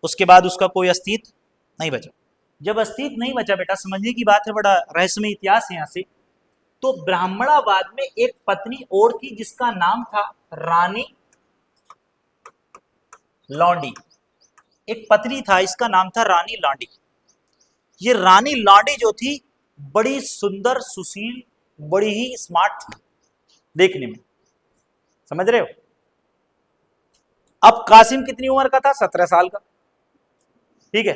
उसके बाद उसका कोई अस्तित्व नहीं बचा। जब अस्तित्व नहीं बचा बेटा, समझने की बात है, बड़ा रहस्यमय इतिहास है यहाँ से। तो ब्राह्मणाबाद में एक पत्नी और थी जिसका नाम था रानी लौंडी। एक पत्नी था, इसका नाम था रानी लांडी। ये रानी लांडी जो थी बड़ी सुंदर, सुशील, बड़ी ही स्मार्ट थी देखने में, समझ रहे हो? अब कासिम कितनी उम्र का था? 17 साल का, ठीक है?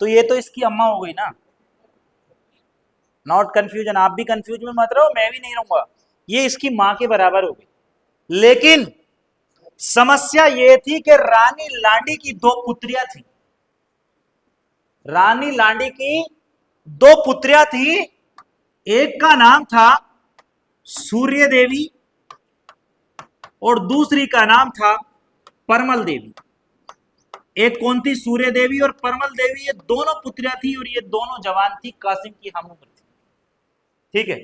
तो ये तो इसकी अम्मा हो गई ना। नॉट कंफ्यूजन, आप भी कंफ्यूज में मत रहो, मैं भी नहीं रहूंगा। ये इसकी मां के बराबर हो गई। लेकिन समस्या ये थी कि रानी लांडी की दो पुत्रियां थी। रानी लांडी की दो पुत्रियां थी। एक का नाम था सूर्य देवी और दूसरी का नाम था परमल देवी। एक कौन थी? सूर्य देवी और परमल देवी। ये दोनों पुत्रियां थी और ये दोनों जवान थी, कासिम की हम उम्र थी, ठीक है?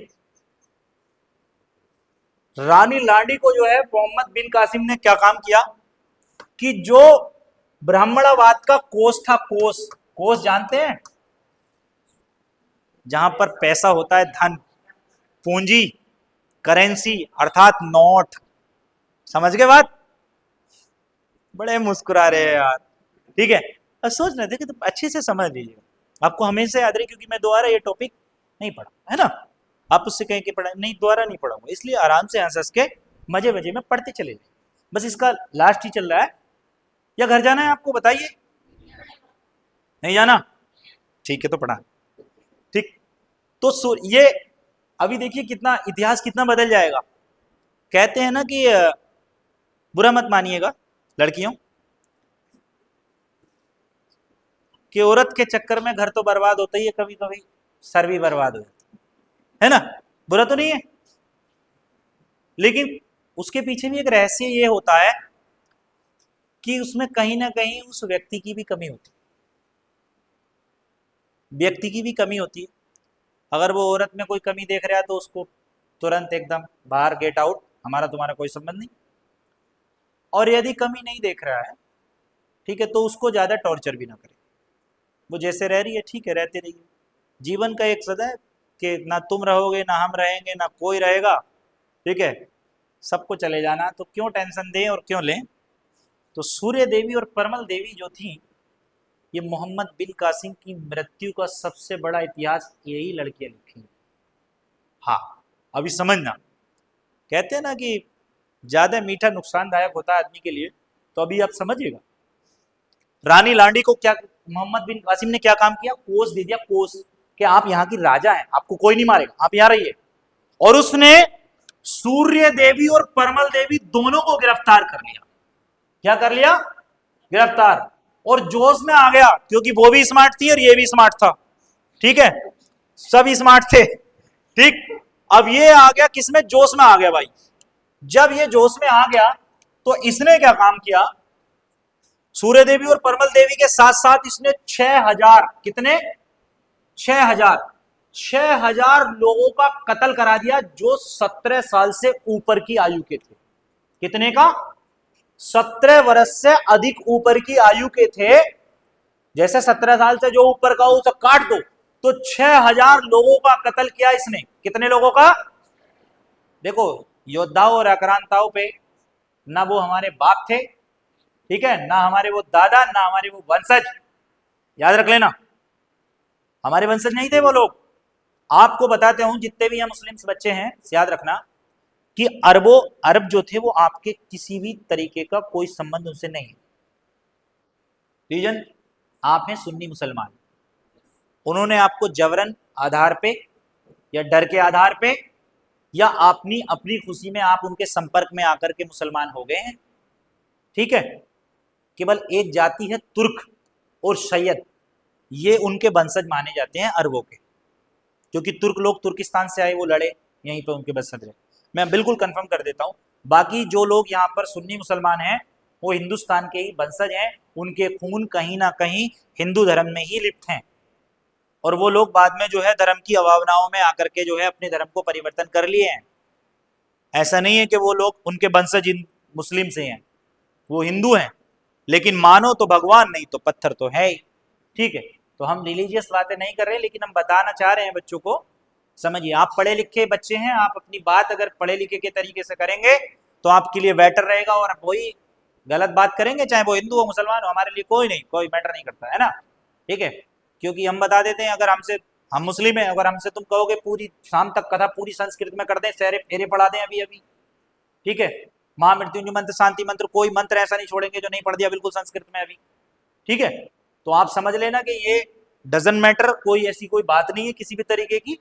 रानी लांडी को जो है मोहम्मद बिन कासिम ने क्या काम किया कि जो ब्राह्मणवाद का कोष था, कोष, कोष जानते हैं? जहां पर पैसा होता है, धन, पूंजी, करेंसी, अर्थात नोट, समझ गए बात? बड़े मुस्कुरा रहे हैं यार, ठीक है? अब सोच रहे थे कि तो अच्छे से समझ लीजिएगा, आपको हमेशा याद रहे, क्योंकि मैं दोबारा ये टॉपिक नहीं पढ़ा है ना। आप उससे कहें कि पढ़ा नहीं, दोबारा नहीं पढ़ाऊंगा, इसलिए आराम से हंस हंस के मजे मजे में पढ़ते चले जाए। बस इसका लास्ट ही चल रहा है, या घर जाना है आपको? बताइए, नहीं जाना? ठीक है, तो पढ़ा, ठीक। तो ये अभी देखिए कितना इतिहास कितना बदल जाएगा। कहते हैं ना कि बुरा मत मानिएगा लड़कियों, कि औरत के चक्कर में घर तो बर्बाद होता ही है, कभी कभी सर भी बर्बाद हो जाता है ना? बुरा तो नहीं है, लेकिन उसके पीछे भी एक रहस्य ये होता है कि उसमें कहीं ना कहीं उस व्यक्ति की भी कमी होती है, व्यक्ति की भी कमी होती है। अगर वो औरत में कोई कमी देख रहा है तो उसको तुरंत एकदम बाहर, गेट आउट, हमारा तुम्हारा कोई संबंध नहीं। और यदि कमी नहीं देख रहा है, ठीक है, तो उसको ज्यादा टॉर्चर भी ना करे। वो जैसे रह रही है, ठीक है, रहते रहिए। जीवन का एक सदा है कि ना तुम रहोगे, ना हम रहेंगे, ना कोई रहेगा, ठीक है? सबको चले जाना, तो क्यों टेंशन दें और क्यों लें? तो सूर्य देवी और परमल देवी जो थी, ये मोहम्मद बिन कासिम की मृत्यु का सबसे बड़ा इतिहास यही लड़कियां लिखी। हाँ, अभी समझना, कहते हैं ना कि ज्यादा मीठा नुकसानदायक होता है आदमी के लिए, तो अभी आप समझिएगा। रानी लांडी को क्या मोहम्मद बिन कासिम ने क्या काम किया? कोष दे दिया, कोष, कि आप यहाँ की राजा हैं, आपको कोई नहीं मारेगा, आप यहाँ रहिए। और उसने सूर्य देवी और परमल देवी दोनों को गिरफ्तार कर लिया। क्या कर लिया? गिरफ्तार। और जोश में आ गया, क्योंकि वो भी स्मार्ट थी और ये भी स्मार्ट था, ठीक है? सब स्मार्ट थे, ठीक। अब ये आ गया किसमें? जोश में आ गया भाई। जब ये जोश में आ गया तो इसने क्या काम किया? सूर्य देवी और परमल देवी के साथ साथ इसने 6000, कितने? 6000, 6000 लोगों का कत्ल करा दिया जो 17 साल से ऊपर की आयु के थे। कितने का? 17 वर्ष से अधिक ऊपर की आयु के थे। जैसे 17 साल से जो ऊपर का उसे काट दो, तो 6000 लोगों का कत्ल किया इसने। कितने लोगों का? देखो, योद्धाओं और आक्रांताओं पे ना वो हमारे बाप थे, ठीक है, ना हमारे वो दादा, ना हमारे वो वंशज, याद रख लेना, हमारे वंशज नहीं थे वो लोग। आपको बताते हूं, जितने भी यहाँ मुस्लिम बच्चे हैं, याद रखना कि अरब जो थे वो आपके किसी भी तरीके का कोई संबंध उनसे नहीं है। रीजन, आप हैं सुन्नी मुसलमान, उन्होंने आपको जबरन आधार पे या डर के आधार पे, या अपनी अपनी खुशी में आप उनके संपर्क में आकर के मुसलमान हो गए हैं। ठीक है, केवल एक जाति है तुर्क और सैयद, ये उनके वंशज माने जाते हैं अरबों के, क्योंकि तुर्क लोग तुर्किस्तान से आए, वो लड़े, यहीं पे उनके वंशज रहे। मैं बिल्कुल कंफर्म कर देता हूँ, बाकी जो लोग यहाँ पर सुन्नी मुसलमान हैं वो हिंदुस्तान के ही वंशज हैं, उनके खून कहीं ना कहीं हिंदू धर्म में ही लिप्त हैं, और वो लोग बाद में जो है धर्म की अभावनाओं में आकर के जो है अपने धर्म को परिवर्तन कर लिए हैं। ऐसा नहीं है कि वो लोग उनके वंशज मुस्लिम से हैं, वो हिंदू हैं, लेकिन मानो तो भगवान नहीं तो पत्थर तो है ही। ठीक है, तो हम रिलीजियस बातें नहीं कर रहे, लेकिन हम बताना चाह रहे हैं बच्चों को, समझिए आप पढ़े लिखे बच्चे हैं, आप अपनी बात अगर पढ़े लिखे के तरीके से करेंगे तो आपके लिए बेटर रहेगा, और वही गलत बात करेंगे चाहे वो हिंदू हो मुसलमान हो, हमारे लिए कोई मैटर नहीं करता है ना। ठीक है, क्योंकि हम बता देते हैं, अगर हमसे, हम मुस्लिम हैं, अगर हमसे तुम कहोगे पूरी शाम तक कथा पूरी संस्कृत में कर दें, सारे फेरे पढ़ा दें अभी अभी, ठीक है, महामृत्युंजय मंत्र, शांति मंत्र, कोई मंत्र ऐसा नहीं छोड़ेंगे जो नहीं पढ़ दिया बिल्कुल संस्कृत में अभी। ठीक है, तो आप समझ लेना कि ये डजंट मैटर, कोई ऐसी कोई बात नहीं है किसी भी तरीके की।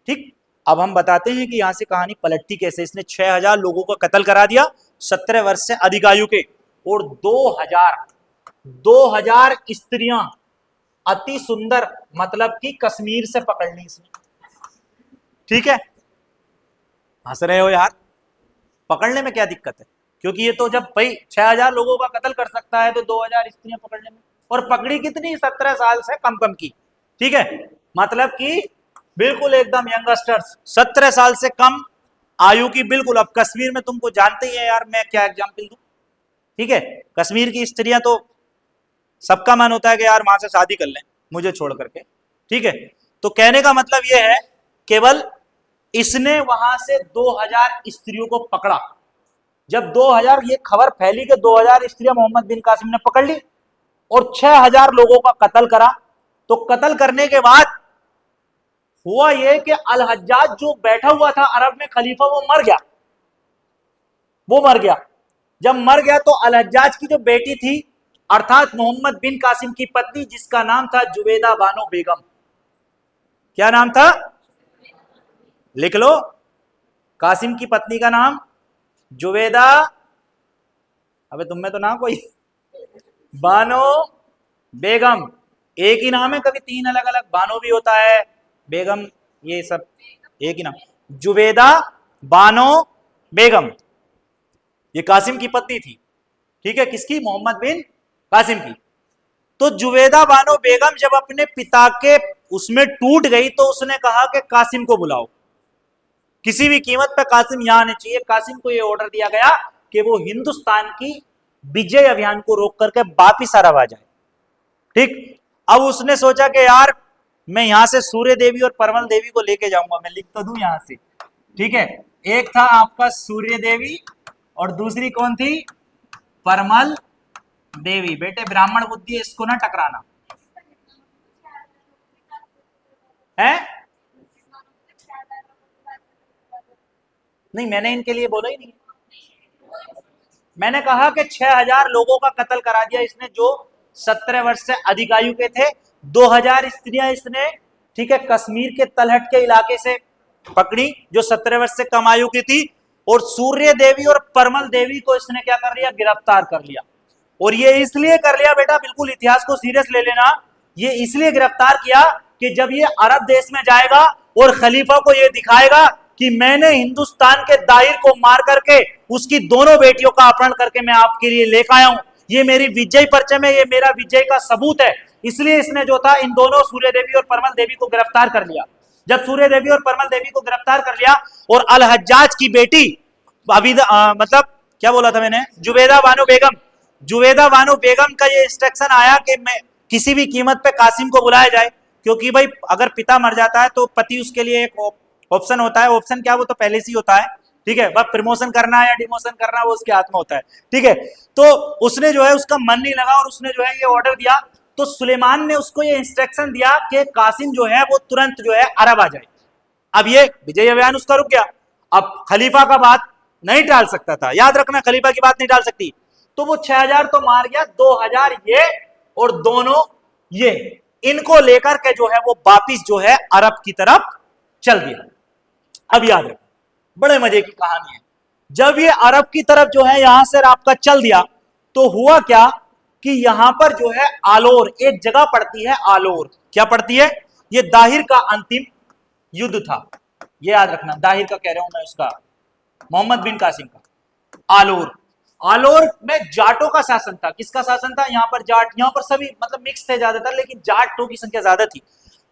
ठीक, अब हम बताते हैं कि यहाँ से कहानी पलटती कैसे। इसने 6000 लोगों का कत्ल करा दिया, 17 वर्ष से अधिक आयु के, और 2000 स्त्रियां अति सुंदर, मतलब कि कश्मीर से पकड़ ली इसने। ठीक है, हंस रहे हो यार, पकड़ने में क्या दिक्कत है, क्योंकि ये तो जब भाई 6000 लोगों का कत्ल कर सकता है तो 2000 स्त्रियां पकड़ने में, और पकड़ी कितनी, 17 साल से कम की। ठीक है, मतलब कि बिल्कुल एकदम यंगस्टर्स, 17 साल से कम आयु की, बिल्कुल। अब कश्मीर में तुमको जानते ही है यार, मैं क्या एग्जाम्पल दूं। ठीक है, कश्मीर की स्त्रियां तो सबका मन होता है कि यार वहां से शादी कर लें मुझे छोड़ करके। ठीक है, तो कहने का मतलब यह है, केवल इसने वहां से 2000 स्त्रियों को पकड़ा। जब 2000 ये खबर फैली कि 2000 स्त्रियां मोहम्मद बिन कासिम ने पकड़ ली और 6000 लोगों का कत्ल करा, तो कत्ल करने के बाद हुआ यह कि अल हज्जाज जो बैठा हुआ था अरब में खलीफा, वो मर गया। जब मर गया तो अल हज्जाज की जो बेटी थी, अर्थात मोहम्मद बिन कासिम की पत्नी, जिसका नाम था जुवेदा बानो बेगम। क्या नाम था, लिख लो, कासिम की पत्नी का नाम जुवेदा, अबे तुम में तो ना कोई, बानो बेगम, एक ही नाम है, कभी 3 अलग अलग बानो भी होता है, बेगम, ये सब एक ही नाम, जुवेदा बानो बेगम, ये कासिम की पत्नी थी। ठीक है, किसकी, मोहम्मद बिन कासिम की। तो जुवेदा बानो बेगम जब अपने पिता के उसमें टूट गई तो उसने कहा कि कासिम को बुलाओ, किसी भी कीमत पर कासिम यहां आने चाहिए। कासिम को यह ऑर्डर दिया गया कि वो हिंदुस्तान की विजय अभियान को रोक करके वापिस अरब आ जाए। ठीक, अब उसने सोचा कि यार मैं यहां से सूर्य देवी और परमल देवी को लेके जाऊंगा, मैं लिख तो दूं यहां से। ठीक है, एक था आपका सूर्य देवी और दूसरी कौन थी, परमल देवी। बेटे ब्राह्मण बुद्धि है, इसको ना टकराना है। नहीं, मैंने इनके लिए बोला ही नहीं, मैंने कहा कि 6000 लोगों का कत्ल करा दिया इसने जो 17 वर्ष से अधिक आयु के थे। 2000 स्त्रियां इसने, ठीक है, कश्मीर के तलहट के इलाके से पकड़ी जो 17 वर्ष से कम आयु की थी, और सूर्य देवी और परमल देवी को इसने क्या कर लिया, गिरफ्तार कर लिया। और ये इसलिए कर लिया, बेटा बिल्कुल इतिहास को सीरियस ले लेना, ये इसलिए गिरफ्तार किया कि जब ये अरब देश में जाएगा और खलीफा को ये दिखाएगा कि मैंने हिंदुस्तान के दाहिर को मार करके उसकी दोनों बेटियों का अपहरण करके मैं आपके लिए लेकर आया हूं, ये मेरी विजय परचम है, ये मेरा विजय का सबूत है। इसलिए इसने जो था इन दोनों सूर्य देवी और परमल देवी को गिरफ्तार कर लिया। जब सूर्य देवी और परमल देवी को गिरफ्तार कर लिया और अल हज्जाज की बेटी मतलब क्या बोला था मैंने, जुवेदा बानो बेगम, जुवेदा बानो बेगम का ये इंस्ट्रक्शन आया कि मैं किसी भी कीमत पे कासिम को बुलाया जाए, क्योंकि भाई अगर पिता मर जाता है तो पति उसके लिए एक ऑप्शन होता है, ऑप्शन क्या, वो तो पहले से ही होता है। ठीक है, बस प्रमोशन करना है या डिमोशन करना है वो उसके हाथ में होता है। ठीक है, तो उसने जो है उसका मन नहीं लगा और उसने जो है ये ऑर्डर दिया, तो सुलेमान ने उसको ये इंस्ट्रक्शन दिया कि कासिम जो है वो तुरंत जो है अरब आ जाए। अब ये विजय अभियान उसका रुक गया, अब खलीफा का बात नहीं टाल सकता था, याद रखना खलीफा की बात नहीं टाल सकती, तो वो 6000 तो मार गया, 2000 ये और दोनों ये, इनको लेकर के जो है वो वापिस जो है अरब की तरफ चल दिया। अब याद रखो, बड़े मजे की कहानी है। जब ये अरब की तरफ जो है यहां से आपका चल दिया, तो हुआ क्या कि यहां पर जो है आलोर एक जगह पड़ती है, आलोर क्या पड़ती है, ये दाहिर का अंतिम युद्ध था, ये याद रखना, दाहिर का कह रहा हूं मैं, उसका मोहम्मद बिन कासिम का। आलोर, आलोर में जाटों का शासन था। किसका शासन था? यहाँ पर जाट, यहाँ पर सभी मतलब मिक्स थे ज्यादातर, लेकिन जाटों की संख्या ज्यादा थी।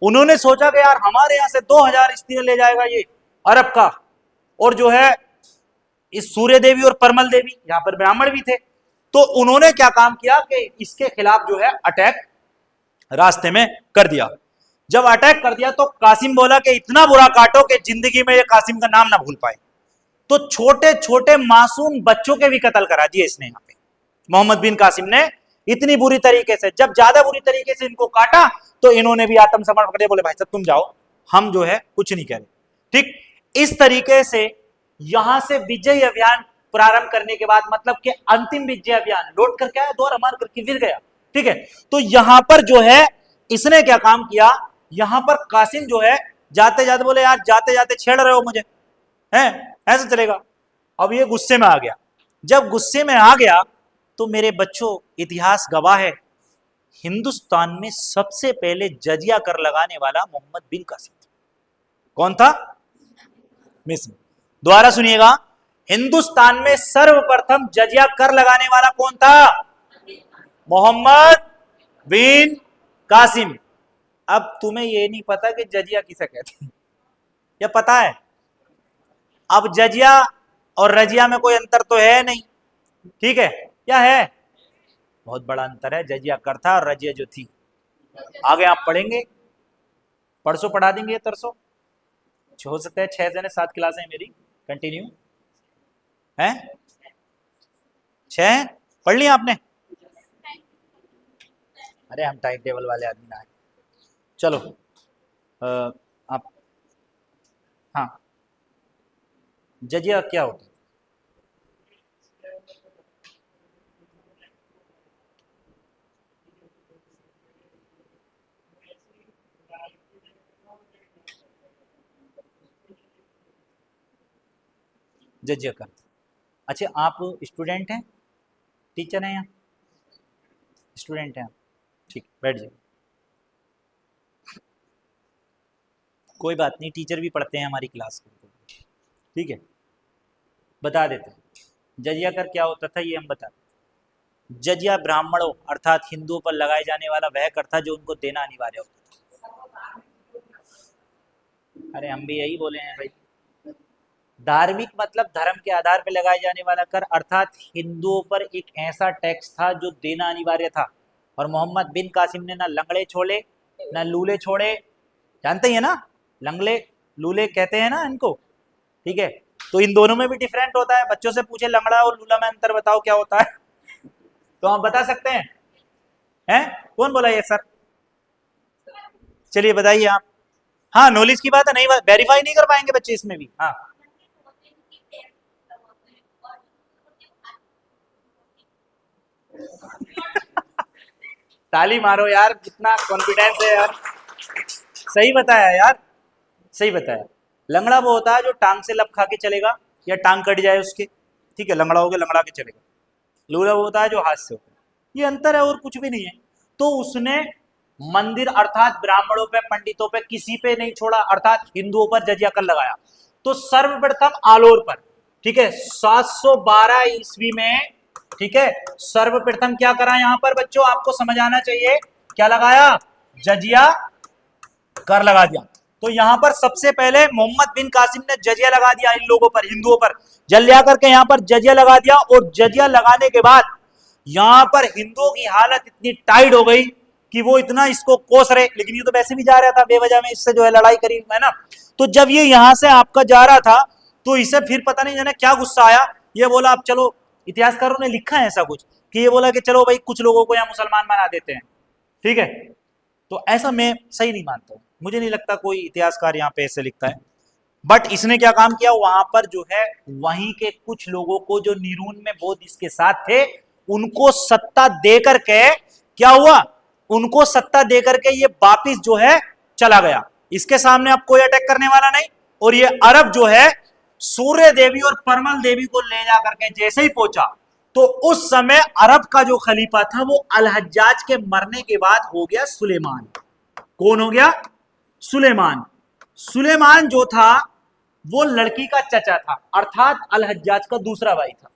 उन्होंने सोचा कि यार हमारे यहाँ से 2000 स्त्रियां ले जाएगा ये अरब का, और जो है इस सूर्य देवी और परमल देवी, यहाँ पर ब्राह्मण भी थे, तो उन्होंने क्या काम किया कि इसके खिलाफ जो है अटैक रास्ते में कर दिया। जब अटैक कर दिया तो कासिम बोला कि इतना बुरा काटो कि जिंदगी में ये कासिम का नाम ना भूल पाए। तो छोटे छोटे मासूम बच्चों के भी कत्ल करा दिए इसने यहाँ पे, मोहम्मद बिन कासिम ने इतनी बुरी तरीके से। जब ज्यादा बुरी तरीके से इनको काटा तो इन्होंने भी आत्मसमर्पण कर दिया, बोले भाई साहब तुम जाओ, हम जो है कुछ नहीं कह रहे। ठीक इस तरीके से यहां से विजय अभियान प्रारंभ करने के बाद, मतलब कि अंतिम विजय अभियान, लौट करके आया, दोबारा मार करके फिर गया। ठीक है, तो यहां पर जो है इसने क्या काम किया, यहां पर कासिम जो है जाते जाते बोले यार जाते जाते छेड़ रहे हो मुझे, है ऐसे चलेगा। अब ये गुस्से में आ गया। जब गुस्से में आ गया तो मेरे बच्चों, इतिहास गवाह है, हिंदुस्तान में सबसे पहले जजिया कर लगाने वाला मोहम्मद बिन कासिम था। कौन था? मिस्र। दोबारा सुनिएगा, हिंदुस्तान में सर्वप्रथम जजिया कर लगाने वाला कौन था? मोहम्मद बिन कासिम। अब तुम्हें ये नहीं पता कि जजिया किसे कहते हैं, या पता है? अब जजिया और रजिया में कोई अंतर तो है नहीं, ठीक है, क्या है? बहुत बड़ा अंतर है। जजिया कर था और रजिया जो थी, आगे आप पढ़ेंगे, परसों पढ़ा देंगे, तरसों हो सकता है 6 से 7 क्लास है मेरी, कंटिन्यू है। 6 पढ़ लिया आपने? अरे हम टाइम टेबल वाले आदमी ना है। चलो आप, हाँ, जजिया क्या होता है? जजिया कर। अच्छा, आप स्टूडेंट हैं, टीचर हैं? यहाँ स्टूडेंट हैं, ठीक, बैठ जाइए। कोई बात नहीं, टीचर भी पढ़ते हैं हमारी क्लास को, ठीक है, बता देते हैं। जजिया कर क्या होता था ये हम बता। जजिया ब्राह्मणों अर्थात हिंदुओं पर लगाए जाने वाला वह कर था जो उनको देना अनिवार्य होता था। अरे हम भी यही बोले हैं भाई, धार्मिक मतलब धर्म के आधार पर लगाए जाने वाला कर, अर्थात हिंदुओं पर एक ऐसा टैक्स था जो देना अनिवार्य था। और मोहम्मद बिन कासिम ने ना लंगड़े छोड़े ना लूले छोड़े, जानते ही है ना, लंगड़े लूले कहते हैं ना इनको, ठीक है, तो इन दोनों में भी डिफरेंट होता है। बच्चों से पूछे लंगड़ा और लूला में अंतर बताओ क्या होता है, तो आप बता सकते हैं? हैं? कौन बोला ये सर? चलिए बताइए आप। हाँ नॉलेज की बात है, नहीं वेरीफाई नहीं कर पाएंगे बच्चे इसमें भी। हाँ ताली मारो यार, कितना कॉन्फिडेंस है यार, सही बताया यार, सही बताया। लंगड़ा वो होता है जो टांग से लब खा के चलेगा या टांग कट जाए उसके, ठीक है, लंगड़ा हो गया, लंगड़ा के चलेगा। लूला वो होता है जो हाथ से होता है, ये अंतर है और कुछ भी नहीं है। तो उसने मंदिर अर्थात ब्राह्मणों पे, पंडितों पे, किसी पे नहीं छोड़ा, अर्थात हिंदुओं पर जजिया कर लगाया। तो सर्वप्रथम आलोर पर, ठीक है, 712 ईस्वी में, ठीक है, सर्वप्रथम क्या करा यहां पर बच्चों, आपको समझ आना चाहिए, क्या लगाया? जजिया कर लगा दिया। तो यहां पर सबसे पहले मोहम्मद बिन कासिम ने जजिया लगा दिया इन लोगों पर, हिंदुओं पर, जलिया करके यहां पर जजिया लगा दिया। और जजिया लगाने के बाद यहां पर हिंदुओं की हालत इतनी टाइट हो गई कि वो इतना इसको कोस रहे, लेकिन ये तो वैसे भी जा रहा था बेवजह में, इससे जो है लड़ाई करी है ना। तो जब ये यहां से आपका जा रहा था तो इसे फिर पता नहीं जाने क्या गुस्सा आया, ये बोला अब चलो, इतिहासकारों ने लिखा है ऐसा कुछ कि ये बोला कि चलो भाई कुछ लोगों को यहाँ मुसलमान बना देते हैं, ठीक है। तो ऐसा मैं सही नहीं मानता हूं, मुझे नहीं लगता कोई इतिहासकार यहाँ पे ऐसे लिखता है। बट इसने क्या काम किया, वहां पर जो है वहीं के कुछ लोगों को जो नीरून में बौद्ध इसके साथ थे, उनको सत्ता दे करके क्या हुआ, उनको सत्ता दे करके ये वापिस जो है चला गया। इसके सामने अब कोई अटैक करने वाला नहीं, और ये अरब जो है सूर्य देवी और परमल देवी को ले जा करके जैसे ही पहुंचा, तो उस समय अरब का जो खलीफा था वो अल हज्जाज के मरने के बाद हो गया सुलेमान। कौन हो गया? सुलेमान। सुलेमान जो था वो लड़की का चचा था, अर्थात अल हज्जाज का दूसरा भाई था।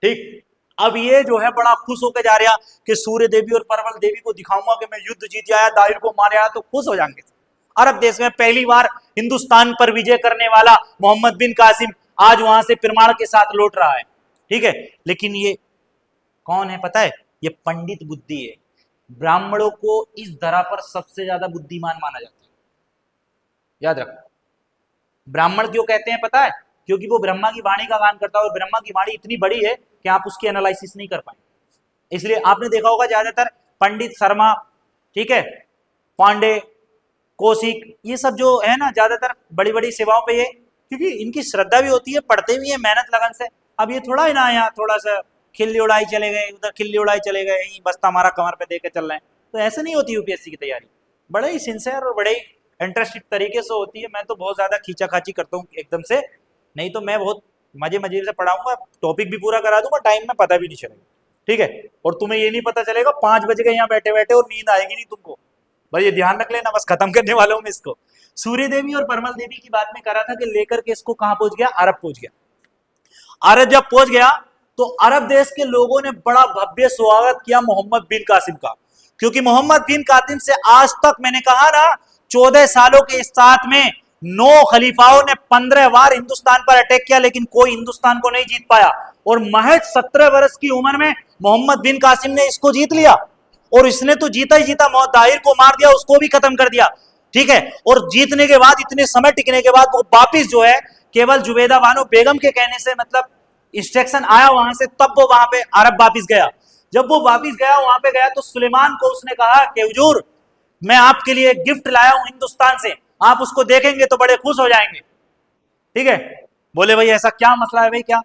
ठीक, अब ये जो है बड़ा खुश होकर जा रहा कि सूर्य देवी और परमल देवी को दिखाऊंगा कि मैं युद्ध जीत आया, दाहिर को मारे आया, तो खुश हो जाएंगे। अरब देश में पहली बार हिंदुस्तान पर विजय करने वाला मोहम्मद बिन कासिम आज वहां से प्रमाण के साथ लौट रहा है। ठीक है, लेकिन ये कौन है पता है? ये पंडित बुद्धि है। ब्राह्मणों को इस धरा पर सबसे ज्यादा बुद्धिमान माना जाता है, याद रखो। ब्राह्मण क्यों कहते हैं पता है? क्योंकि वो ब्रह्मा की वाणी का गान करता है, और ब्रह्मा की वाणी इतनी बड़ी है कि आप उसकी एनालिसिस नहीं कर पाएंगे। इसलिए आपने देखा होगा ज्यादातर पंडित शर्मा, ठीक है, पांडे, कौशिक, ये सब जो है ना ज्यादातर बड़ी बड़ी सेवाओं पे, ये क्योंकि इनकी श्रद्धा भी होती है, पढ़ते भी है मेहनत लगन से। अब ये थोड़ा ही ना यहाँ थोड़ा सा खिल्ली उड़ाई चले गए, उधर खिल्ली उड़ाई चले गए, यहीं बस्ता हमारा कमर पे दे के चल रहे हैं, तो ऐसे नहीं होती यूपीएससी की तैयारी। बड़े ही सिंसियर और बड़े ही इंटरेस्टेड तरीके से होती है। मैं तो बहुत ज्यादा खींचाखाची करता हूँ एकदम से, नहीं तो मैं बहुत मजे मजे से पढ़ाऊंगा, टॉपिक भी पूरा करा दूंगा, टाइम में पता भी नहीं चलेगा। ठीक है, और तुम्हें ये नहीं पता चलेगा 5 बज गए यहाँ बैठे बैठे और नींद आएगी नहीं तुमको। भाई ये ध्यान रख लेना, बस खत्म करने वाला हूं मैं इसको। सूर्य देवी और परमल देवी की बात में करा था कि लेकर के इसको कहां पहुंच गया? अरब पहुंच गया। अरब जब पहुंच गया तो अरब देश के लोगों ने बड़ा भव्य स्वागत किया मोहम्मद बिन कासिम का, क्योंकि मोहम्मद बिन कासिम से आज तक मैंने कहा ना 14 सालों के साथ में 9 खलीफाओं ने 15 बार हिंदुस्तान पर अटैक किया, लेकिन कोई हिंदुस्तान को नहीं जीत पाया। और महज 17 वर्ष की उम्र में मोहम्मद बिन कासिम ने इसको जीत लिया, और इसने तो जीता ही जीता, दाहिर को मार दिया, उसको भी खत्म कर दिया। ठीक है, और जीतने के बाद, इतने समय टिकने के बाद वो वापिस जो है केवल जुबैदा बानो बेगम के कहने से, मतलब इंस्ट्रक्शन आया वहां से, तब वो वहां पे अरब वापिस गया। जब वो वापिस गया, वहां पे गया तो सुलेमान को उसने कहा कि हुजूर मैं आपके लिए गिफ्ट लाया हूं हिंदुस्तान से, आप उसको देखेंगे तो बड़े खुश हो जाएंगे। ठीक है, बोले भाई ऐसा क्या मसला है भाई, क्या?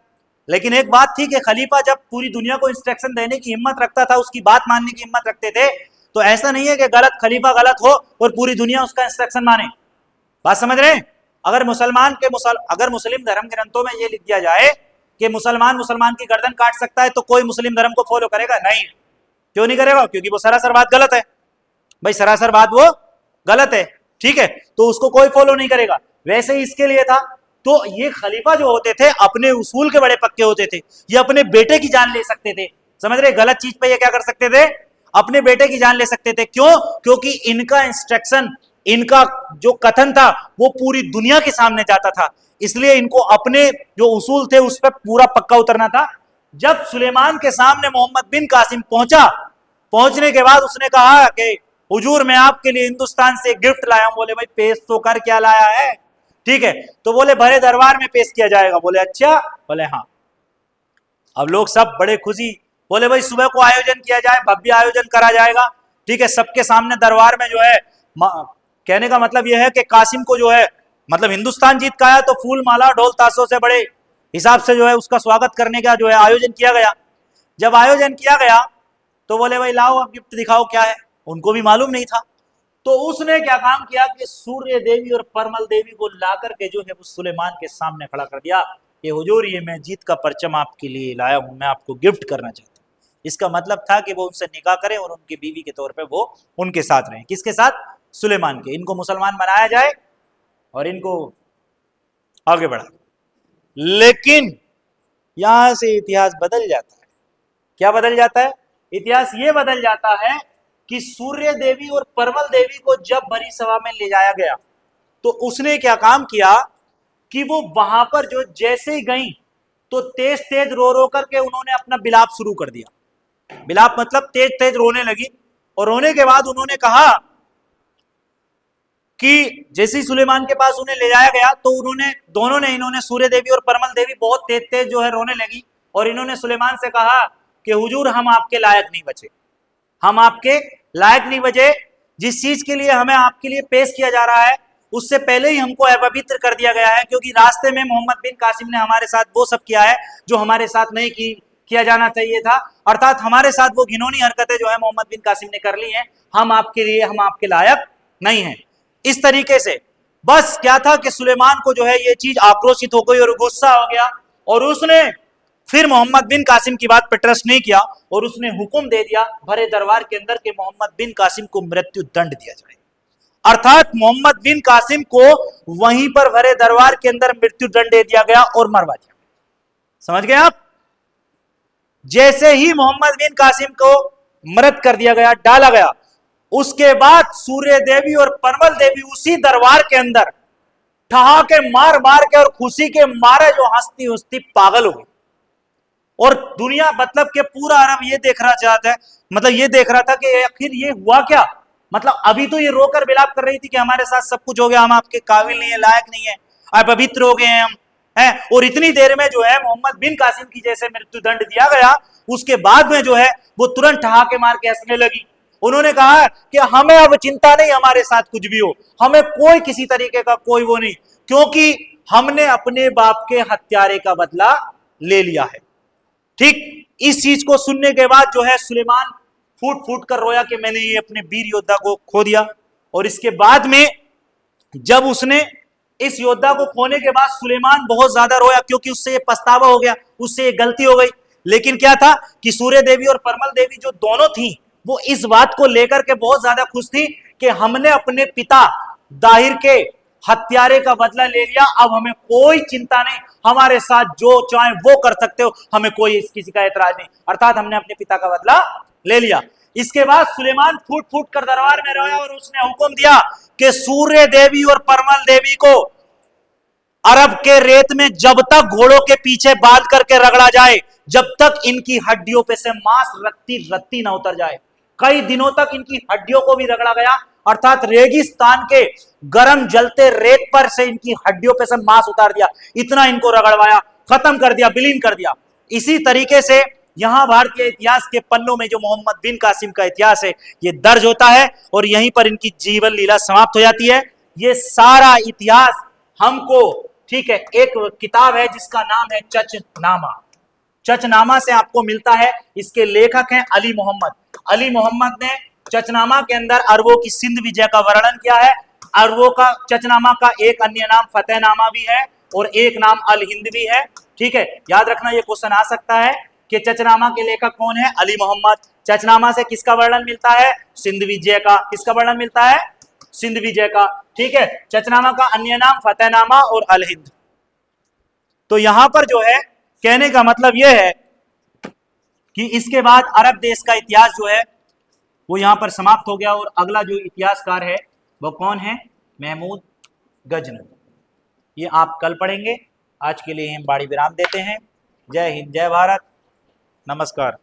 लेकिन एक बात थी कि खलीफा जब पूरी दुनिया को इंस्ट्रक्शन देने की हिम्मत रखता था, उसकी बात मानने की हिम्मत रखते थे, तो ऐसा नहीं है कि गलत खलीफा गलत हो और पूरी दुनिया उसका इंस्ट्रक्शन माने। बात समझ रहे हैं? अगर अगर मुस्लिम धर्म ग्रंथों में यह लिख दिया जाए कि मुसलमान की गर्दन काट सकता है, तो कोई मुस्लिम धर्म को फॉलो करेगा? नहीं। क्यों नहीं करेगा? क्योंकि वो सरासर बात गलत है भाई, सरासर बात वो गलत है। ठीक है, तो उसको कोई फॉलो नहीं करेगा। वैसे ही इसके लिए था। तो ये खलीफा जो होते थे अपने उसूल के बड़े पक्के होते थे, ये अपने बेटे की जान ले सकते थे। समझ रहे? गलत चीज पे ये क्या कर सकते थे? अपने बेटे की जान ले सकते थे। क्यों? क्योंकि इनका इंस्ट्रक्शन, इनका जो कथन था वो पूरी दुनिया के सामने जाता था, इसलिए इनको अपने जो उसूल थे उस पर पूरा पक्का उतरना था। जब सुलेमान के सामने मोहम्मद बिन कासिम पहुंचा, पहुंचने के बाद उसने कहा कि हुजूर मैं आपके लिए हिंदुस्तान से गिफ्ट लाया हूं। बोले भाई पेश तो कर, क्या लाया है? ठीक है, तो बोले भरे दरबार में पेश किया जाएगा। बोले अच्छा? बोले हाँ। अब लोग सब बड़े खुशी, बोले भाई सुबह को आयोजन किया जाए, भव्य आयोजन करा जाएगा। ठीक है, सबके सामने दरबार में जो है, कहने का मतलब यह है कि कासिम को जो है, मतलब हिंदुस्तान जीत का आया तो फूल माला ढोल ताशों से बड़े हिसाब से जो है उसका स्वागत करने का जो है आयोजन किया गया। जब आयोजन किया गया तो बोले भाई लाओ अब गिफ्ट दिखाओ क्या है, उनको भी मालूम नहीं था। तो उसने क्या काम किया कि सूर्य देवी और परमल देवी को ला करके जो है वो सुलेमान के सामने खड़ा कर दिया कि हुजूर ये मैं जीत का परचम आपके लिए लाया हूं, मैं आपको गिफ्ट करना चाहता हूं। इसका मतलब था कि वो उनसे निकाह करें और उनकी बीवी के तौर पे वो उनके साथ रहें। किसके साथ? सुलेमान के। इनको मुसलमान बनाया जाए और इनको आगे बढ़ा। लेकिन यहां से इतिहास बदल जाता है। क्या बदल जाता है? इतिहास ये बदल जाता है कि सूर्य देवी और परमल देवी को जब बड़ी सभा में ले जाया गया तो उसने क्या काम किया कि वो वहां पर जो जैसे ही गई तो तेज तेज रो रो करके उन्होंने अपना बिलाप शुरू कर दिया। बिलाप मतलब तेज तेज रोने लगी, और रोने के बाद उन्होंने कहा कि जैसे ही सुलेमान के पास उन्हें ले जाया गया तो इन्होंने सूर्य देवी और परमल देवी बहुत तेज तेज जो है रोने लगी, और इन्होंने सुलेमान से कहा कि हुजूर हम आपके लायक नहीं बचे, हम आपके लायक नहीं बचे। जिस चीज के लिए हमें आपके लिए पेश किया जा रहा है उससे पहले ही हमको अपवित्र कर दिया गया है, क्योंकि रास्ते में मोहम्मद बिन कासिम ने हमारे साथ वो सब किया है जो हमारे साथ नहीं किया जाना चाहिए था। अर्थात हमारे साथ वो घिनौनी हरकतें जो है मोहम्मद बिन कासिम ने कर ली हैं। हम आपके लायक नहीं हैं। इस तरीके से बस क्या था कि सुलेमान को जो है ये चीज आक्रोशित हो गई और गुस्सा हो गया, और उसने फिर मोहम्मद बिन कासिम की बात पर ट्रस्ट नहीं किया और उसने हुक्म दे दिया भरे दरबार के अंदर कि मोहम्मद बिन कासिम को मृत्यु दंड दिया जाए। अर्थात मोहम्मद बिन कासिम को वहीं पर भरे दरबार के अंदर मृत्यु दंड दे दिया गया और मरवा दिया। समझ गए आप? जैसे ही मोहम्मद बिन कासिम को मृत कर दिया गया, डाला गया, उसके बाद सूर्य देवी और परमल देवी उसी दरबार के अंदर ठहाके मार मार के और खुशी के मारे जो हंसती हंसती पागल हो गई। और दुनिया मतलब के पूरा अरब ये देख रहा चाहता है, मतलब ये देख रहा था कि आखिर ये हुआ क्या। मतलब अभी तो ये रोकर विलाप कर रही थी कि हमारे साथ सब कुछ हो गया, हम आपके काबिल नहीं है, लायक नहीं है, अपवित्र हो गए हैं हम, हैं। और इतनी देर में जो है मोहम्मद बिन कासिम की जैसे मृत्यु दंड दिया गया, उसके बाद में जो है वो तुरंत ठहाके मार के हंसने लगी। उन्होंने कहा कि हमें अब चिंता नहीं, हमारे साथ कुछ भी हो, हमें कोई किसी तरीके का कोई वो नहीं, क्योंकि हमने अपने बाप के हत्यारे का बदला ले लिया है। ठीक इस चीज को सुनने के बाद जो है सुलेमान फूट फूट कर रोया कि मैंने ये अपने वीर योद्धा को खो दिया। और इसके बाद में जब उसने इस योद्धा को खोने के बाद सुलेमान बहुत ज्यादा रोया, क्योंकि उससे ये पछतावा हो गया, उससे ये गलती हो गई। लेकिन क्या था कि सूर्य देवी और परमल देवी जो दोनों थी वो इस बात को लेकर के बहुत ज्यादा खुश थी कि हमने अपने पिता दाहिर के हत्यारे का बदला ले लिया, अब हमें कोई चिंता नहीं, हमारे साथ जो चाहे वो कर सकते हो, हमें कोई किसी का एतराज नहीं। अर्थात हमने अपने पिता का बदला ले लिया। इसके बाद सुलेमान फूट फूट कर दरबार में रोया और उसने हुक्म दिया कि सूर्य देवी और परमल देवी को अरब के रेत में जब तक घोड़ों के पीछे बांध करके रगड़ा जाए, जब तक इनकी हड्डियों पे से मांस रत्ती रत्ती ना उतर जाए। कई दिनों तक इनकी हड्डियों को भी रगड़ा गया, अर्थात रेगिस्तान के गरम जलते रेत पर से इनकी हड्डियों पे से मांस उतार दिया, इतना इनको रगड़वाया, खत्म कर दिया, विलीन कर दिया। इसी तरीके से यहां भारतीय इतिहास के पन्नों में जो मोहम्मद बिन कासिम का इतिहास है ये दर्ज होता है और यहीं पर इनकी जीवन लीला समाप्त हो जाती है। ये सारा इतिहास हमको, ठीक है, एक किताब है जिसका नाम है चचनामा। चचनामा से आपको मिलता है। इसके लेखक हैं अली मोहम्मद। अली मोहम्मद ने चचनामा के अंदर अरबों की सिंध विजय का वर्णन किया है। अरबों का चचनामा का एक अन्य नाम फतेहनामा भी है और एक नाम अल हिंद भी है। ठीक है, याद रखना ये क्वेश्चन आ सकता है कि चचनामा के लेखक कौन है? अली मोहम्मद। चचनामा से किसका वर्णन मिलता है? सिंध विजय का। किसका वर्णन मिलता है? सिंध विजय का। ठीक है, चचनामा का अन्य नाम फतेहनामा और अल हिंद। तो यहां पर जो है कहने का मतलब यह है कि इसके बाद अरब देश का इतिहास जो है वो यहां पर समाप्त हो गया और अगला जो इतिहासकार है वो कौन है? महमूद गजनवी। ये आप कल पढ़ेंगे। आज के लिए हम बाड़ी विराम देते हैं। जय हिंद, जय भारत, नमस्कार।